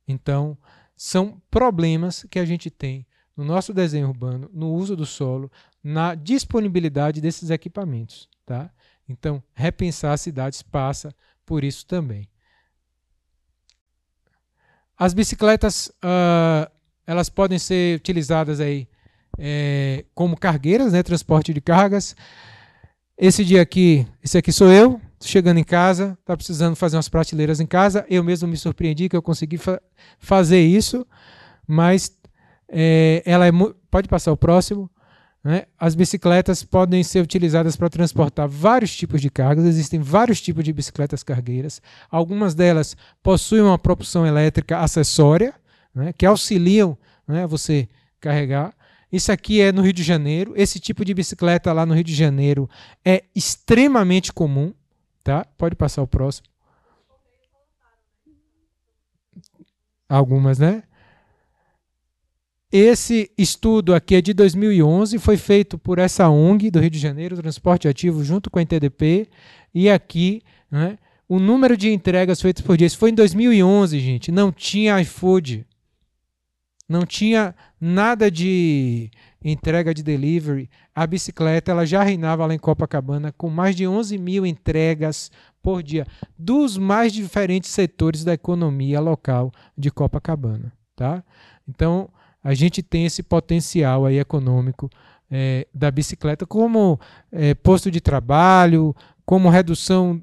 Então, são problemas que a gente tem no nosso desenho urbano, no uso do solo, na disponibilidade desses equipamentos. Tá? Então, repensar as cidades passa por isso também. As bicicletas, elas podem ser utilizadas aí, como cargueiras, né, transporte de cargas. Esse aqui sou eu, chegando em casa, tá precisando fazer umas prateleiras em casa. Eu mesmo me surpreendi que eu consegui fazer isso, mas ela pode passar o próximo. Né? As bicicletas podem ser utilizadas para transportar vários tipos de cargas. Existem vários tipos de bicicletas cargueiras. Algumas delas possuem uma propulsão elétrica acessória, né, que auxiliam, né, você carregar. Isso aqui é no Rio de Janeiro. Esse tipo de bicicleta lá no Rio de Janeiro é extremamente comum. Tá? Pode passar o próximo. Algumas, né? Esse estudo aqui é de 2011, foi feito por essa ONG do Rio de Janeiro, Transporte Ativo, junto com a ITDP. E aqui, né, o número de entregas feitas por dia. Isso foi em 2011, gente. Não tinha iFood. Não tinha nada de entrega de delivery. A bicicleta ela já reinava lá em Copacabana com mais de 11 mil entregas por dia dos mais diferentes setores da economia local de Copacabana. Tá? Então, a gente tem esse potencial aí econômico da bicicleta como posto de trabalho, como redução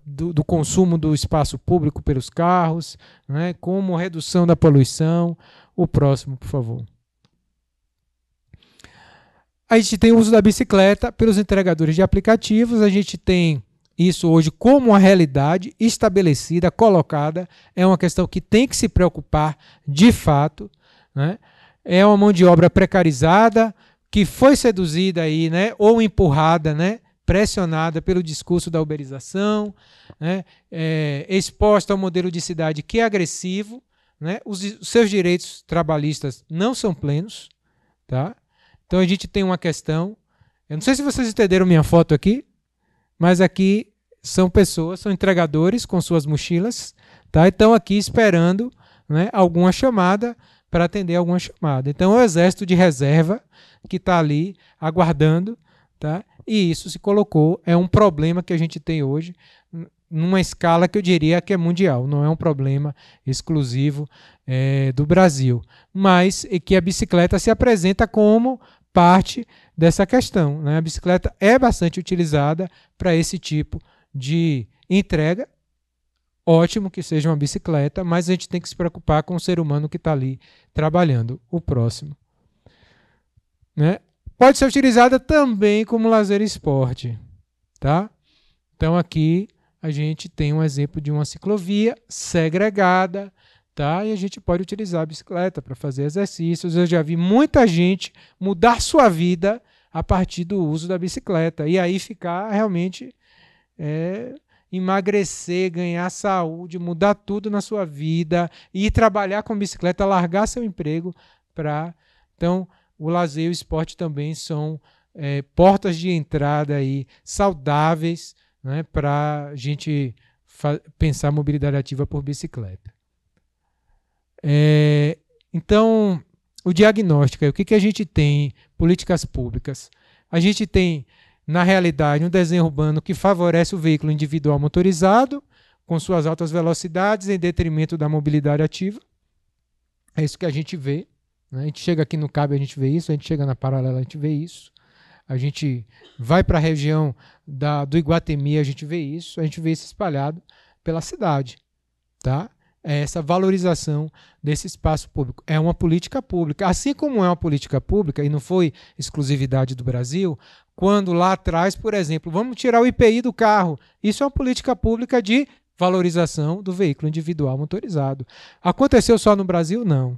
do consumo do espaço público pelos carros, né, como redução da poluição. O próximo, por favor. A gente tem o uso da bicicleta pelos entregadores de aplicativos. A gente tem isso hoje como uma realidade estabelecida, colocada. É uma questão que tem que se preocupar de fato. Né? É uma mão de obra precarizada que foi seduzida aí, né, ou empurrada, né, pressionada pelo discurso da uberização, né, exposta ao modelo de cidade que é agressivo. Né? Os seus direitos trabalhistas não são plenos. Tá? Então a gente tem uma questão. Eu não sei se vocês entenderam minha foto aqui, mas aqui são pessoas, são entregadores com suas mochilas, tá? E estão aqui esperando, né, alguma chamada para atender alguma chamada. Então é o exército de reserva que está ali aguardando. Tá? E isso se colocou, é um problema que a gente tem hoje, numa escala que eu diria que é mundial, não é um problema exclusivo do Brasil, mas que a bicicleta se apresenta como parte dessa questão. Né? A bicicleta é bastante utilizada para esse tipo de entrega. Ótimo que seja uma bicicleta, mas a gente tem que se preocupar com o ser humano que está ali trabalhando. O próximo. Né? Pode ser utilizada também como lazer e esporte. Tá? Então aqui a gente tem um exemplo de uma ciclovia segregada, tá? E a gente pode utilizar a bicicleta para fazer exercícios. Eu já vi muita gente mudar sua vida a partir do uso da bicicleta. E aí ficar realmente emagrecer, ganhar saúde, mudar tudo na sua vida, ir trabalhar com bicicleta, largar seu emprego para... Então, o lazer e o esporte também são portas de entrada aí saudáveis, né, para a gente pensar mobilidade ativa por bicicleta. Então, o diagnóstico é o que a gente tem, políticas públicas. a gente tem, na realidade, um desenho urbano que favorece o veículo individual motorizado, com suas altas velocidades, em detrimento da mobilidade ativa. É isso que a gente vê. Né? A gente chega aqui no Cabo, a gente vê isso, a gente chega na Paralela, a gente vê isso. A gente vai para a região do Iguatemi, a gente vê isso espalhado pela cidade. Tá? É essa valorização desse espaço público. É uma política pública. Assim como é uma política pública, e não foi exclusividade do Brasil, quando lá atrás, por exemplo, vamos tirar o IPI do carro. Isso é uma política pública de valorização do veículo individual motorizado. Aconteceu só no Brasil? Não.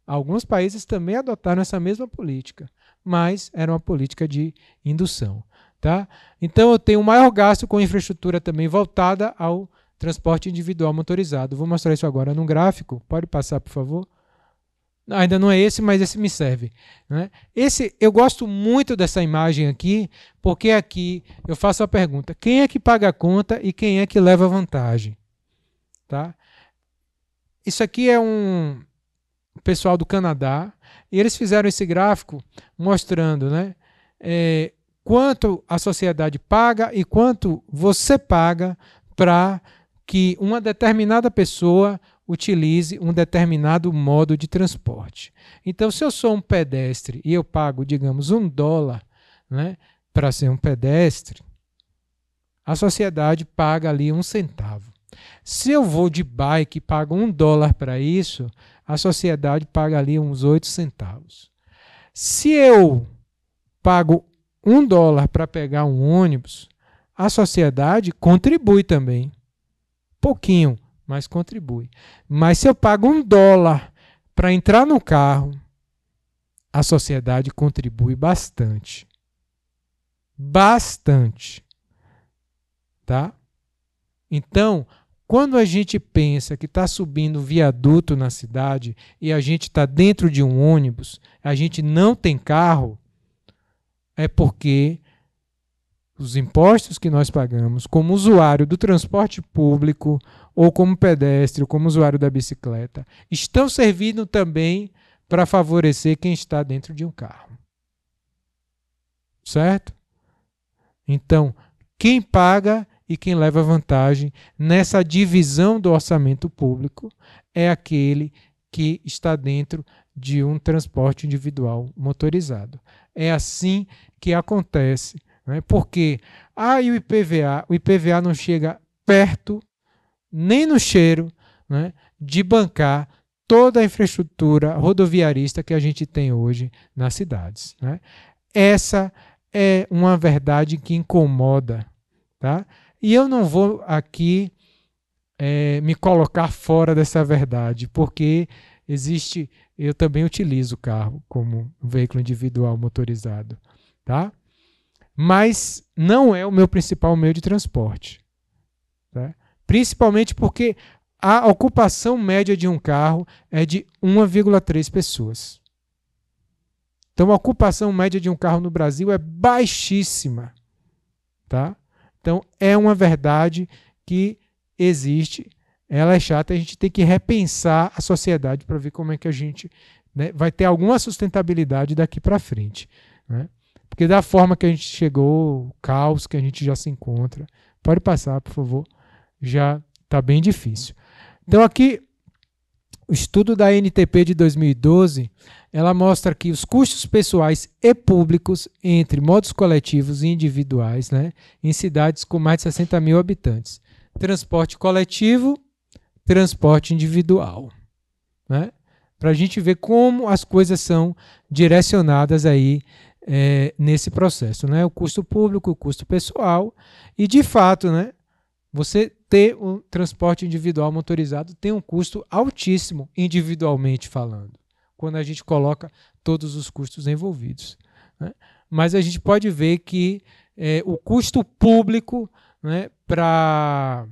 Alguns países também adotaram essa mesma política, mas era uma política de indução. Tá? Então eu tenho um maior gasto com infraestrutura também voltada ao transporte individual motorizado. Vou mostrar isso agora num gráfico. Pode passar, por favor? Ainda não é esse, mas esse me serve. Né? Eu gosto muito dessa imagem aqui, porque aqui eu faço a pergunta: quem é que paga a conta e quem é que leva vantagem? Tá? Isso aqui é um pessoal do Canadá, e eles fizeram esse gráfico mostrando, né, quanto a sociedade paga e quanto você paga para que uma determinada pessoa utilize um determinado modo de transporte. Então, se eu sou um pedestre e eu pago, digamos, $1, né, para ser um pedestre, a sociedade paga ali 1 centavo. Se eu vou de bike e pago $1 para isso, a sociedade paga ali uns 8 centavos. Se eu pago $1 para pegar um ônibus, a sociedade contribui também. Pouquinho, mas contribui. Mas se eu pago $1 para entrar no carro, a sociedade contribui bastante. Bastante. Tá? Então, quando a gente pensa que está subindo viaduto na cidade e a gente está dentro de um ônibus, a gente não tem carro, é porque os impostos que nós pagamos como usuário do transporte público ou como pedestre ou como usuário da bicicleta estão servindo também para favorecer quem está dentro de um carro. Certo? Então, quem paga e quem leva vantagem nessa divisão do orçamento público é aquele que está dentro de um transporte individual motorizado. É assim que acontece. Né? Porque e o IPVA não chega perto, nem no cheiro, né, de bancar toda a infraestrutura rodoviarista que a gente tem hoje nas cidades. Né? Essa é uma verdade que incomoda. Tá? E eu não vou aqui me colocar fora dessa verdade, porque eu também utilizo o carro como um veículo individual motorizado. Tá? Mas não é o meu principal meio de transporte. Tá? Principalmente porque a ocupação média de um carro é de 1,3 pessoas. Então a ocupação média de um carro no Brasil é baixíssima. Tá? Então é uma verdade que existe, ela é chata, a gente tem que repensar a sociedade para ver como é que a gente, né, vai ter alguma sustentabilidade daqui para frente. Né? Porque da forma que a gente chegou, o caos que a gente já se encontra, pode passar, por favor, já está bem difícil. Então aqui, o estudo da ANTP de 2012, ela mostra que os custos pessoais e públicos entre modos coletivos e individuais, né, em cidades com mais de 60 mil habitantes. Transporte coletivo, transporte individual. Né? Para a gente ver como as coisas são direcionadas aí nesse processo. Né? O custo público, o custo pessoal. E, de fato, né, você ter um transporte individual motorizado tem um custo altíssimo, individualmente falando, quando a gente coloca todos os custos envolvidos. Né? Mas a gente pode ver que o custo público, né, para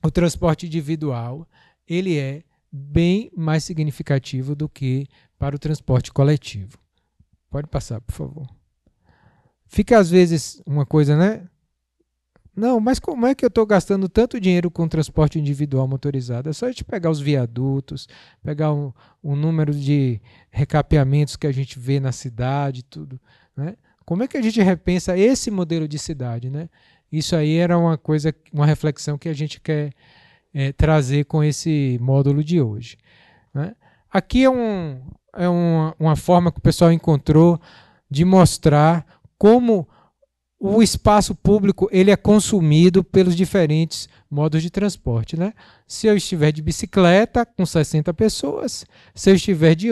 o transporte individual, ele é bem mais significativo do que para o transporte coletivo. Pode passar, por favor. Fica às vezes uma coisa, né? Não, mas como é que eu estou gastando tanto dinheiro com transporte individual motorizado? É só a gente pegar os viadutos, pegar o número de recapeamentos que a gente vê na cidade, tudo. né? Como é que a gente repensa esse modelo de cidade, né? Isso aí era uma reflexão que a gente quer trazer com esse módulo de hoje, né? Aqui é uma forma que o pessoal encontrou de mostrar como o espaço público ele é consumido pelos diferentes modos de transporte, né? Se eu estiver de bicicleta, com 60 pessoas, se eu estiver de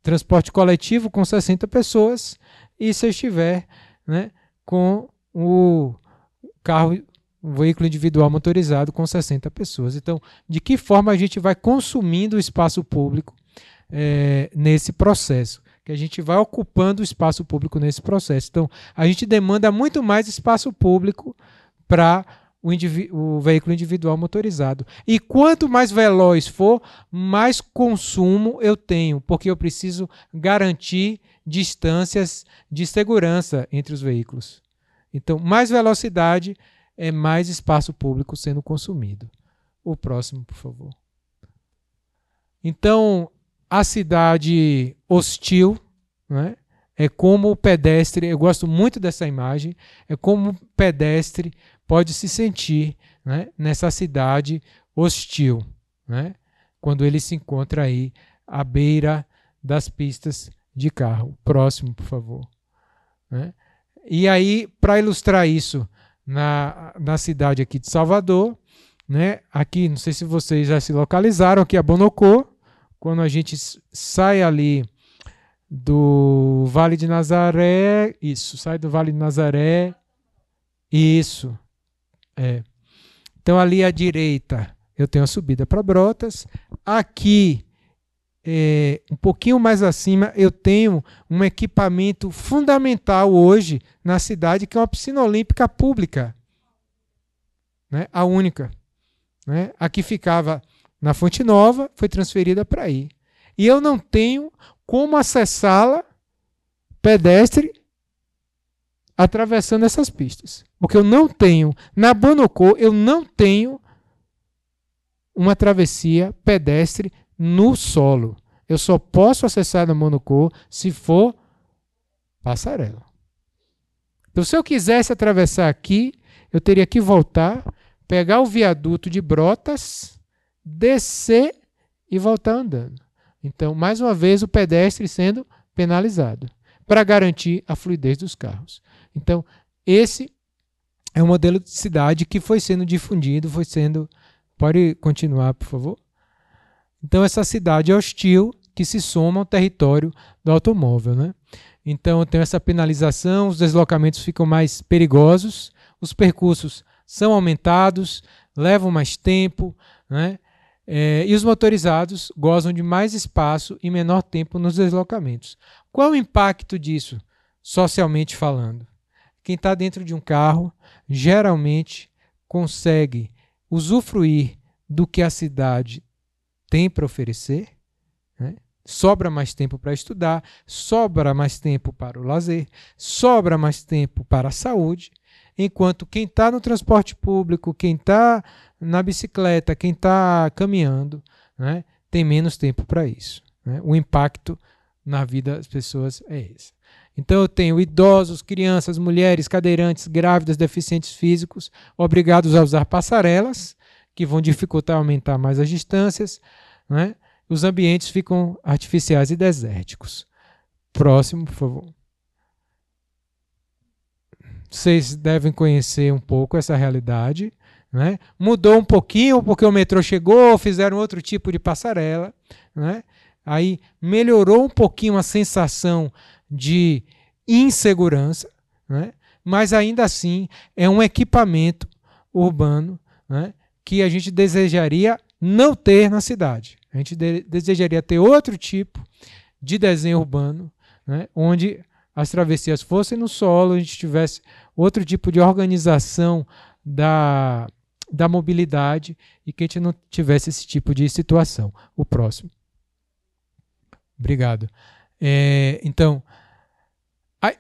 transporte coletivo, com 60 pessoas, e se eu estiver, né, com o carro, um veículo individual motorizado com 60 pessoas. Então, de que forma a gente vai consumindo o espaço público nesse processo? Que a gente vai ocupando o espaço público nesse processo. Então, a gente demanda muito mais espaço público para o veículo individual motorizado. E quanto mais veloz for, mais consumo eu tenho, porque eu preciso garantir distâncias de segurança entre os veículos. Então, mais velocidade é mais espaço público sendo consumido. O próximo, por favor. Então, a cidade hostil, né, é como o pedestre, eu gosto muito dessa imagem, é como o pedestre pode se sentir, né, nessa cidade hostil, né, quando ele se encontra aí à beira das pistas de carro. Próximo, por favor. Né? E aí, para ilustrar isso na cidade aqui de Salvador, né, aqui, não sei se vocês já se localizaram, aqui é Bonocô. Quando a gente sai ali do Vale de Nazaré, sai do Vale de Nazaré, isso, Então ali à direita eu tenho a subida para Brotas, aqui um pouquinho mais acima eu tenho um equipamento fundamental hoje na cidade, que é uma piscina olímpica pública, né? A única, né? Aqui ficava na Fonte Nova, foi transferida para aí. E eu não tenho como acessá-la pedestre atravessando essas pistas. Porque eu não tenho, na Bonocô, eu não tenho uma travessia pedestre no solo. Eu só posso acessar na Bonocô se for passarela. Então, se eu quisesse atravessar aqui, eu teria que voltar, pegar o viaduto de Brotas, descer e voltar andando. Então, mais uma vez, o pedestre sendo penalizado para garantir a fluidez dos carros. Então, esse é um modelo de cidade que foi sendo difundido, Pode continuar, por favor? Então, essa cidade hostil que se soma ao território do automóvel, né? Então, eu tenho essa penalização, os deslocamentos ficam mais perigosos, os percursos são aumentados, levam mais tempo, né? E os motorizados gozam de mais espaço e menor tempo nos deslocamentos. Qual é o impacto disso, socialmente falando? Quem está dentro de um carro geralmente consegue usufruir do que a cidade tem para oferecer, né? Sobra mais tempo para estudar, sobra mais tempo para o lazer, sobra mais tempo para a saúde, enquanto quem está no transporte público, quem está na bicicleta, quem está caminhando, né, tem menos tempo para isso, né? O impacto na vida das pessoas é esse. Então eu tenho idosos, crianças, mulheres, cadeirantes, grávidas, deficientes físicos, obrigados a usar passarelas, que vão dificultar aumentar mais as distâncias, né? Os ambientes ficam artificiais e desérticos. Próximo, por favor. Vocês devem conhecer um pouco essa realidade, né? Mudou um pouquinho porque o metrô chegou, fizeram outro tipo de passarela, né? Aí melhorou um pouquinho a sensação de insegurança, né? Mas ainda assim é um equipamento urbano, né, que a gente desejaria não ter na cidade. A gente desejaria ter outro tipo de desenho urbano, né, onde as travessias fossem no solo, a gente tivesse outro tipo de organização da mobilidade e que a gente não tivesse esse tipo de situação. O próximo. Obrigado. Então,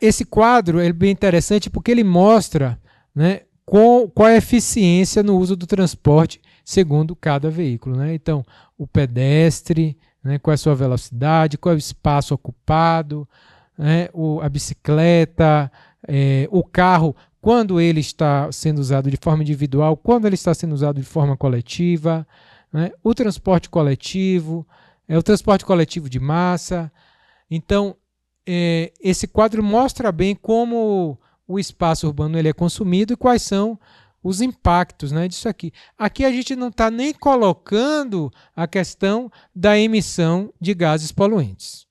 esse quadro é bem interessante porque ele mostra, né, qual é a eficiência no uso do transporte segundo cada veículo, né? Então, o pedestre, né, qual é a sua velocidade, qual é o espaço ocupado, né, a bicicleta, o carro, quando ele está sendo usado de forma individual, quando ele está sendo usado de forma coletiva, né, o transporte coletivo, o transporte coletivo de massa. Então, esse quadro mostra bem como o espaço urbano ele é consumido e quais são os impactos, né, disso aqui. Aqui a gente não está nem colocando a questão da emissão de gases poluentes.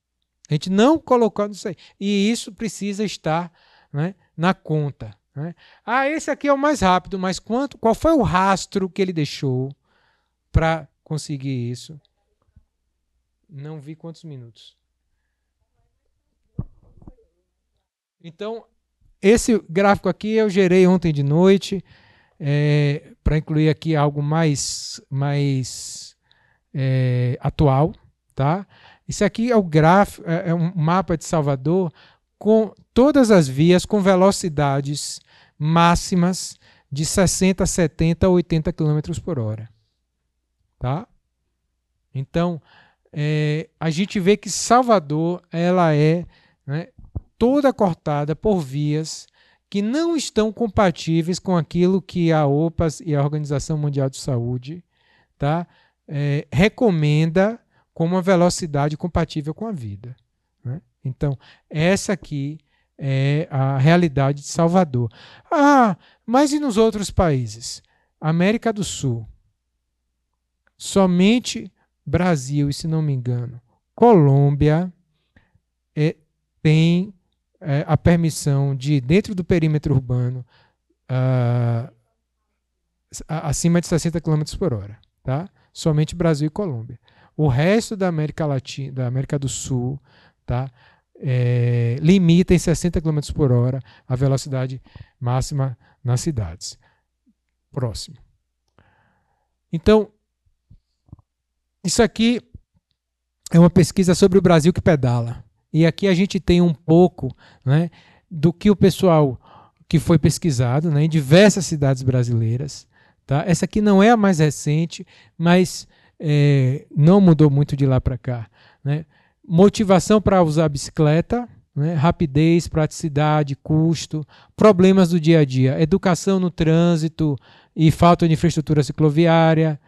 A gente não colocou isso aí. E isso precisa estar, né, na conta. Né? Esse aqui é o mais rápido, mas qual foi o rastro que ele deixou para conseguir isso? Não vi quantos minutos. Então, esse gráfico aqui eu gerei ontem de noite, para incluir aqui algo mais atual. Tá? Isso aqui é o gráfico, é um mapa de Salvador com todas as vias com velocidades máximas de 60, 70 ou 80 km por hora. Tá? Então, a gente vê que Salvador ela é, né, toda cortada por vias que não estão compatíveis com aquilo que a OPAS e a Organização Mundial de Saúde, tá, recomenda como uma velocidade compatível com a vida. Né? Então, essa aqui é a realidade de Salvador. Mas e nos outros países? América do Sul. Somente Brasil, e se não me engano, Colômbia tem a permissão de, dentro do perímetro urbano, acima de 60 km por hora. Tá? Somente Brasil e Colômbia. O resto da América Latina, da América do Sul, tá, limita em 60 km por hora a velocidade máxima nas cidades. Próximo. Então, isso aqui é uma pesquisa sobre o Brasil que pedala. E aqui a gente tem um pouco, né, do que o pessoal que foi pesquisado, né, em diversas cidades brasileiras. Tá? Essa aqui não é a mais recente, mas não mudou muito de lá para cá. Né? Motivação para usar a bicicleta, né? Rapidez, praticidade, custo, problemas do dia a dia, educação no trânsito e falta de infraestrutura cicloviária,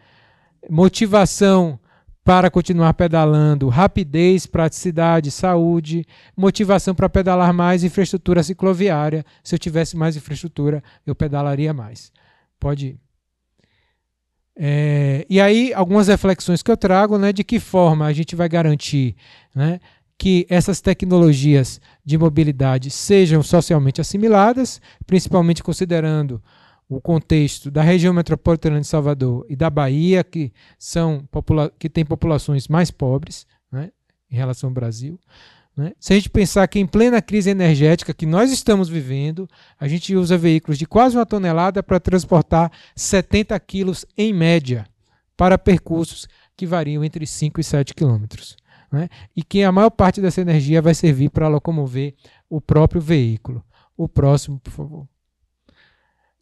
motivação para continuar pedalando, rapidez, praticidade, saúde, motivação para pedalar mais, infraestrutura cicloviária. Se eu tivesse mais infraestrutura, eu pedalaria mais. Pode ir. E aí, algumas reflexões que eu trago, né, de que forma a gente vai garantir, né, que essas tecnologias de mobilidade sejam socialmente assimiladas, principalmente considerando o contexto da região metropolitana de Salvador e da Bahia, que tem populações mais pobres, né, em relação ao Brasil. Né? Se a gente pensar que em plena crise energética que nós estamos vivendo, a gente usa veículos de quase 1 tonelada para transportar 70 quilos em média para percursos que variam entre 5 e 7 quilômetros. Né? E que a maior parte dessa energia vai servir para locomover o próprio veículo. O próximo, por favor.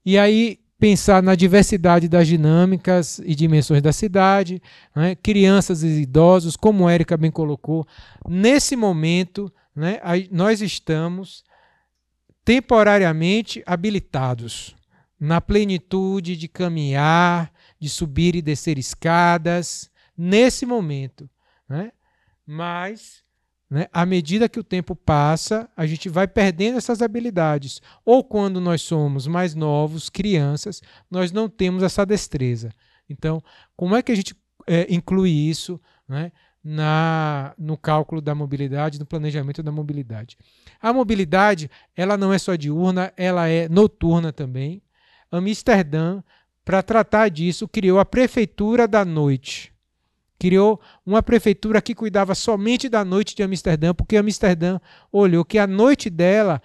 E aí, pensar na diversidade das dinâmicas e dimensões da cidade, né? Crianças e idosos, como a Érica bem colocou. Nesse momento, né, nós estamos temporariamente habilitados na plenitude de caminhar, de subir e descer escadas, nesse momento. Né? Mas, né, à medida que o tempo passa, a gente vai perdendo essas habilidades. Ou quando nós somos mais novos, crianças, nós não temos essa destreza. Então, como é que a gente inclui isso, né, no cálculo da mobilidade, no planejamento da mobilidade? A mobilidade, ela não é só diurna, ela é noturna também. Amsterdã, para tratar disso, criou a Prefeitura da Noite. Criou uma prefeitura que cuidava somente da noite de Amsterdã, porque Amsterdã olhou que a noite dela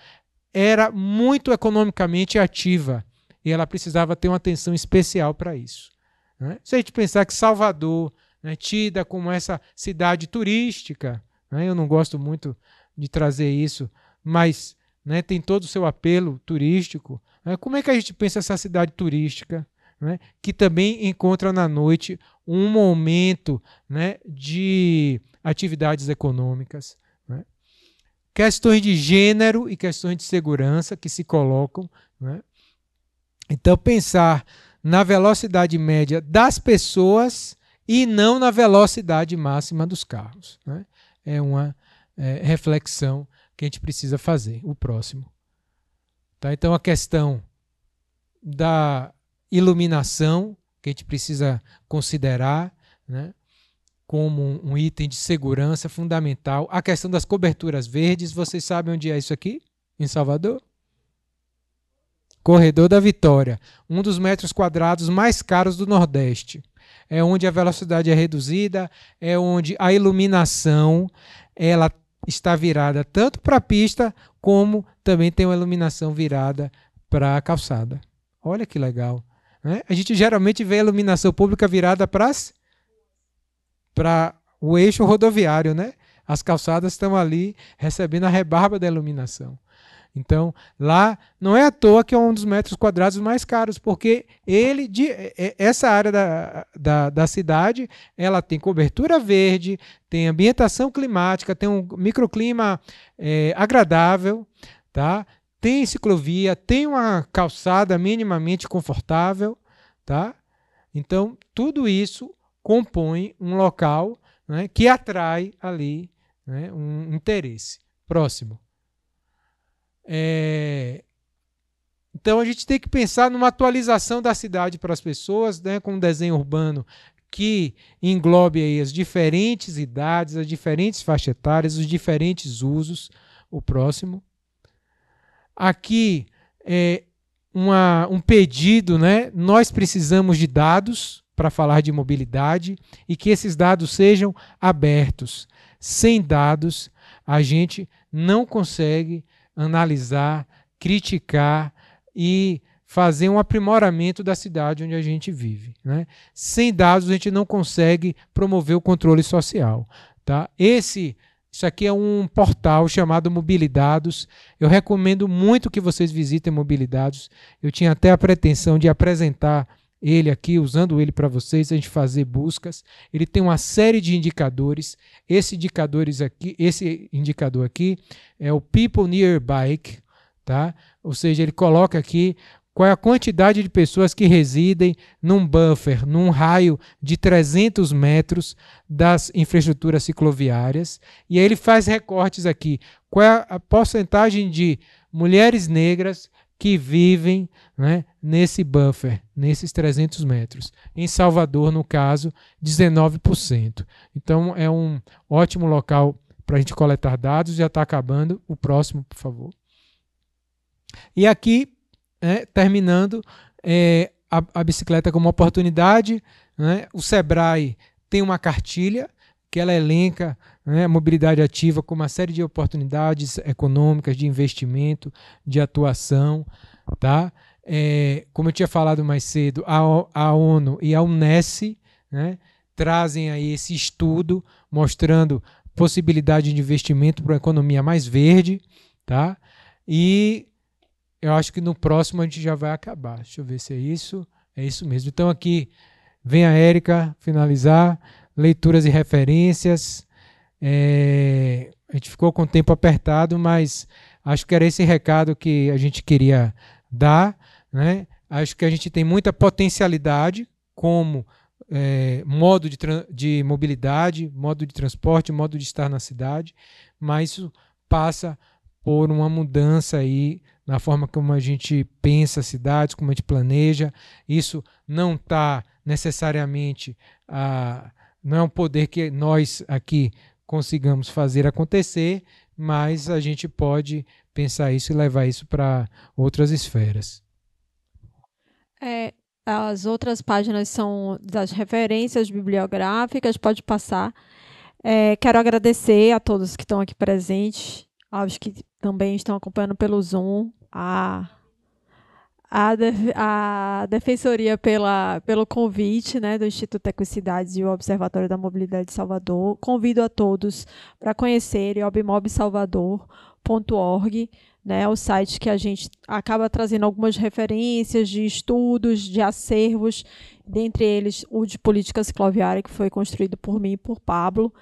era muito economicamente ativa e ela precisava ter uma atenção especial para isso. Né? Se a gente pensar que Salvador, né, tida como essa cidade turística, né, eu não gosto muito de trazer isso, mas, né, tem todo o seu apelo turístico. Né? Como é que a gente pensa essa cidade turística? Né, que também encontra na noite um momento, né, de atividades econômicas. Né? questões de gênero e questões de segurança que se colocam, né? Então, pensar na velocidade média das pessoas e não na velocidade máxima dos carros, né? É uma reflexão que a gente precisa fazer. O próximo. Tá? Então, a questão da iluminação, que a gente precisa considerar, né, como um item de segurança fundamental. A questão das coberturas verdes, vocês sabem onde é isso aqui? Em Salvador? Corredor da Vitória, um dos metros quadrados mais caros do Nordeste. É onde a velocidade é reduzida, é onde a iluminação ela está virada tanto para a pista, como também tem uma iluminação virada para a calçada. Olha que legal, né? A gente geralmente vê a iluminação pública virada para o eixo rodoviário, né? As calçadas estão ali recebendo a rebarba da iluminação. Então, lá não é à toa que é um dos metros quadrados mais caros, porque essa área da cidade ela tem cobertura verde, tem ambientação climática, tem um microclima agradável, tá? Tem ciclovia, tem uma calçada minimamente confortável, tá? Então, tudo isso compõe um local, né, que atrai ali, né, um interesse. Próximo. Então a gente tem que pensar numa atualização da cidade para as pessoas, né, com um desenho urbano que englobe aí as diferentes idades, as diferentes faixas etárias, os diferentes usos. O próximo. Aqui é um pedido, né? Nós precisamos de dados para falar de mobilidade e que esses dados sejam abertos. Sem dados, a gente não consegue analisar, criticar e fazer um aprimoramento da cidade onde a gente vive, né? Sem dados, a gente não consegue promover o controle social, tá? Isso aqui é um portal chamado Mobilidados. Eu recomendo muito que vocês visitem Mobilidados. Eu tinha até a pretensão de apresentar ele aqui, usando ele para vocês, a gente fazer buscas. Ele tem uma série de indicadores. Esse indicador aqui é o People Near Bike, tá? Ou seja, ele coloca aqui qual é a quantidade de pessoas que residem num buffer, num raio de 300 metros das infraestruturas cicloviárias. E aí ele faz recortes aqui. Qual é a porcentagem de mulheres negras que vivem, né, nesse buffer, nesses 300 metros. Em Salvador, no caso, 19%. Então, é um ótimo local para a gente coletar dados. Já está acabando. O próximo, por favor. E aqui, terminando, a bicicleta como oportunidade, né? O Sebrae tem uma cartilha que ela elenca, né, a mobilidade ativa como uma série de oportunidades econômicas, de investimento, de atuação, tá? Como eu tinha falado mais cedo, a ONU e a Unesco, né, trazem aí esse estudo mostrando possibilidade de investimento para uma economia mais verde, tá? E eu acho que no próximo a gente já vai acabar. Deixa eu ver se é isso. É isso mesmo. Então aqui vem a Érica finalizar. Leituras e referências. A gente ficou com o tempo apertado, mas acho que era esse recado que a gente queria dar, né? Acho que a gente tem muita potencialidade como modo de mobilidade, modo de transporte, modo de estar na cidade, mas isso passa por uma mudança aí na forma como a gente pensa as cidades, como a gente planeja. Isso não está necessariamente não é um poder que nós aqui consigamos fazer acontecer, mas a gente pode pensar isso e levar isso para outras esferas. As outras páginas são das referências bibliográficas, pode passar. Quero agradecer a todos que estão aqui presentes, aos que também estão acompanhando pelo Zoom, a Defensoria pelo convite, né, do Instituto Equicidades e o Observatório da Mobilidade de Salvador. Convido a todos para conhecerem obmobsalvador.org, né, o site que a gente acaba trazendo algumas referências de estudos, de acervos, dentre eles o de política cicloviária, que foi construído por mim e por Pablo.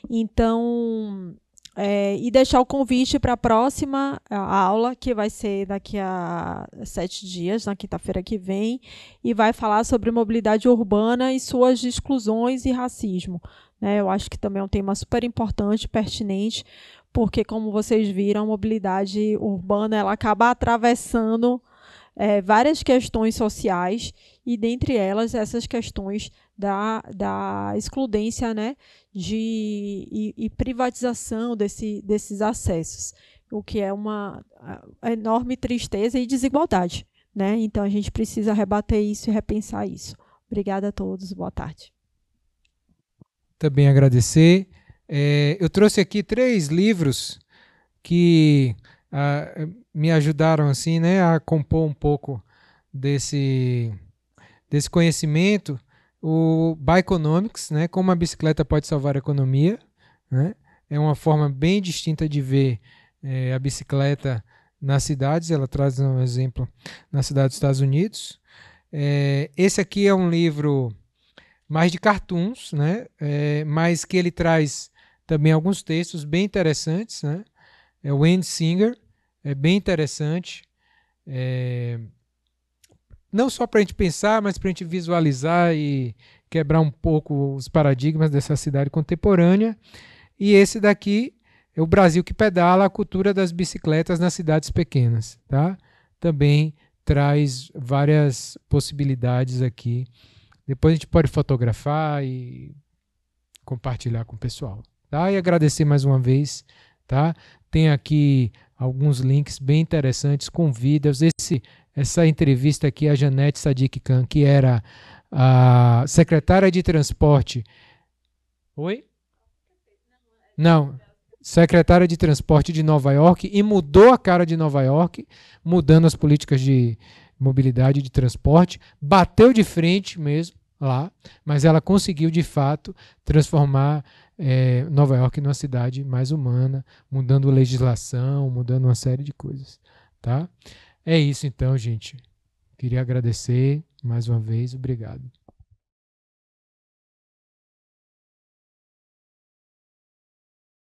Então, E deixar o convite para a próxima aula, que vai ser daqui a 7 dias, na quinta-feira que vem, e vai falar sobre mobilidade urbana e suas exclusões e racismo. Eu acho que também é um tema super importante, pertinente, porque, como vocês viram, a mobilidade urbana ela acaba atravessando várias questões sociais, e dentre elas essas questões da excludência, né, e privatização desses acessos, o que é uma enorme tristeza e desigualdade, né? Então a gente precisa rebater isso e repensar isso. Obrigada a todos, boa tarde. Também agradecer. Eu trouxe aqui 3 livros que me ajudaram assim, né, a compor um pouco desse conhecimento. O Bikeonomics, né, como a bicicleta pode salvar a economia, né, é uma forma bem distinta de ver a bicicleta nas cidades. Ela traz um exemplo na cidade dos Estados Unidos. Esse aqui é um livro mais de cartoons, né, mas que ele traz também alguns textos bem interessantes, né. É o Andy Singer, é bem interessante, não só para a gente pensar, mas para a gente visualizar e quebrar um pouco os paradigmas dessa cidade contemporânea. E esse daqui é o Brasil que Pedala, a cultura das bicicletas nas cidades pequenas, tá? Também traz várias possibilidades aqui. Depois a gente pode fotografar e compartilhar com o pessoal, tá? E agradecer mais uma vez, tá? Tem aqui alguns links bem interessantes com vídeos. Essa entrevista aqui, a Janete Sadiq Khan, que era a secretária de transporte. Oi? Não. Secretária de transporte de Nova York, e mudou a cara de Nova York, mudando as políticas de mobilidade e de transporte. Bateu de frente mesmo lá, mas ela conseguiu, de fato, transformar Nova York numa cidade mais humana, mudando legislação, mudando uma série de coisas, tá? É isso então, gente. Queria agradecer mais uma vez. Obrigado.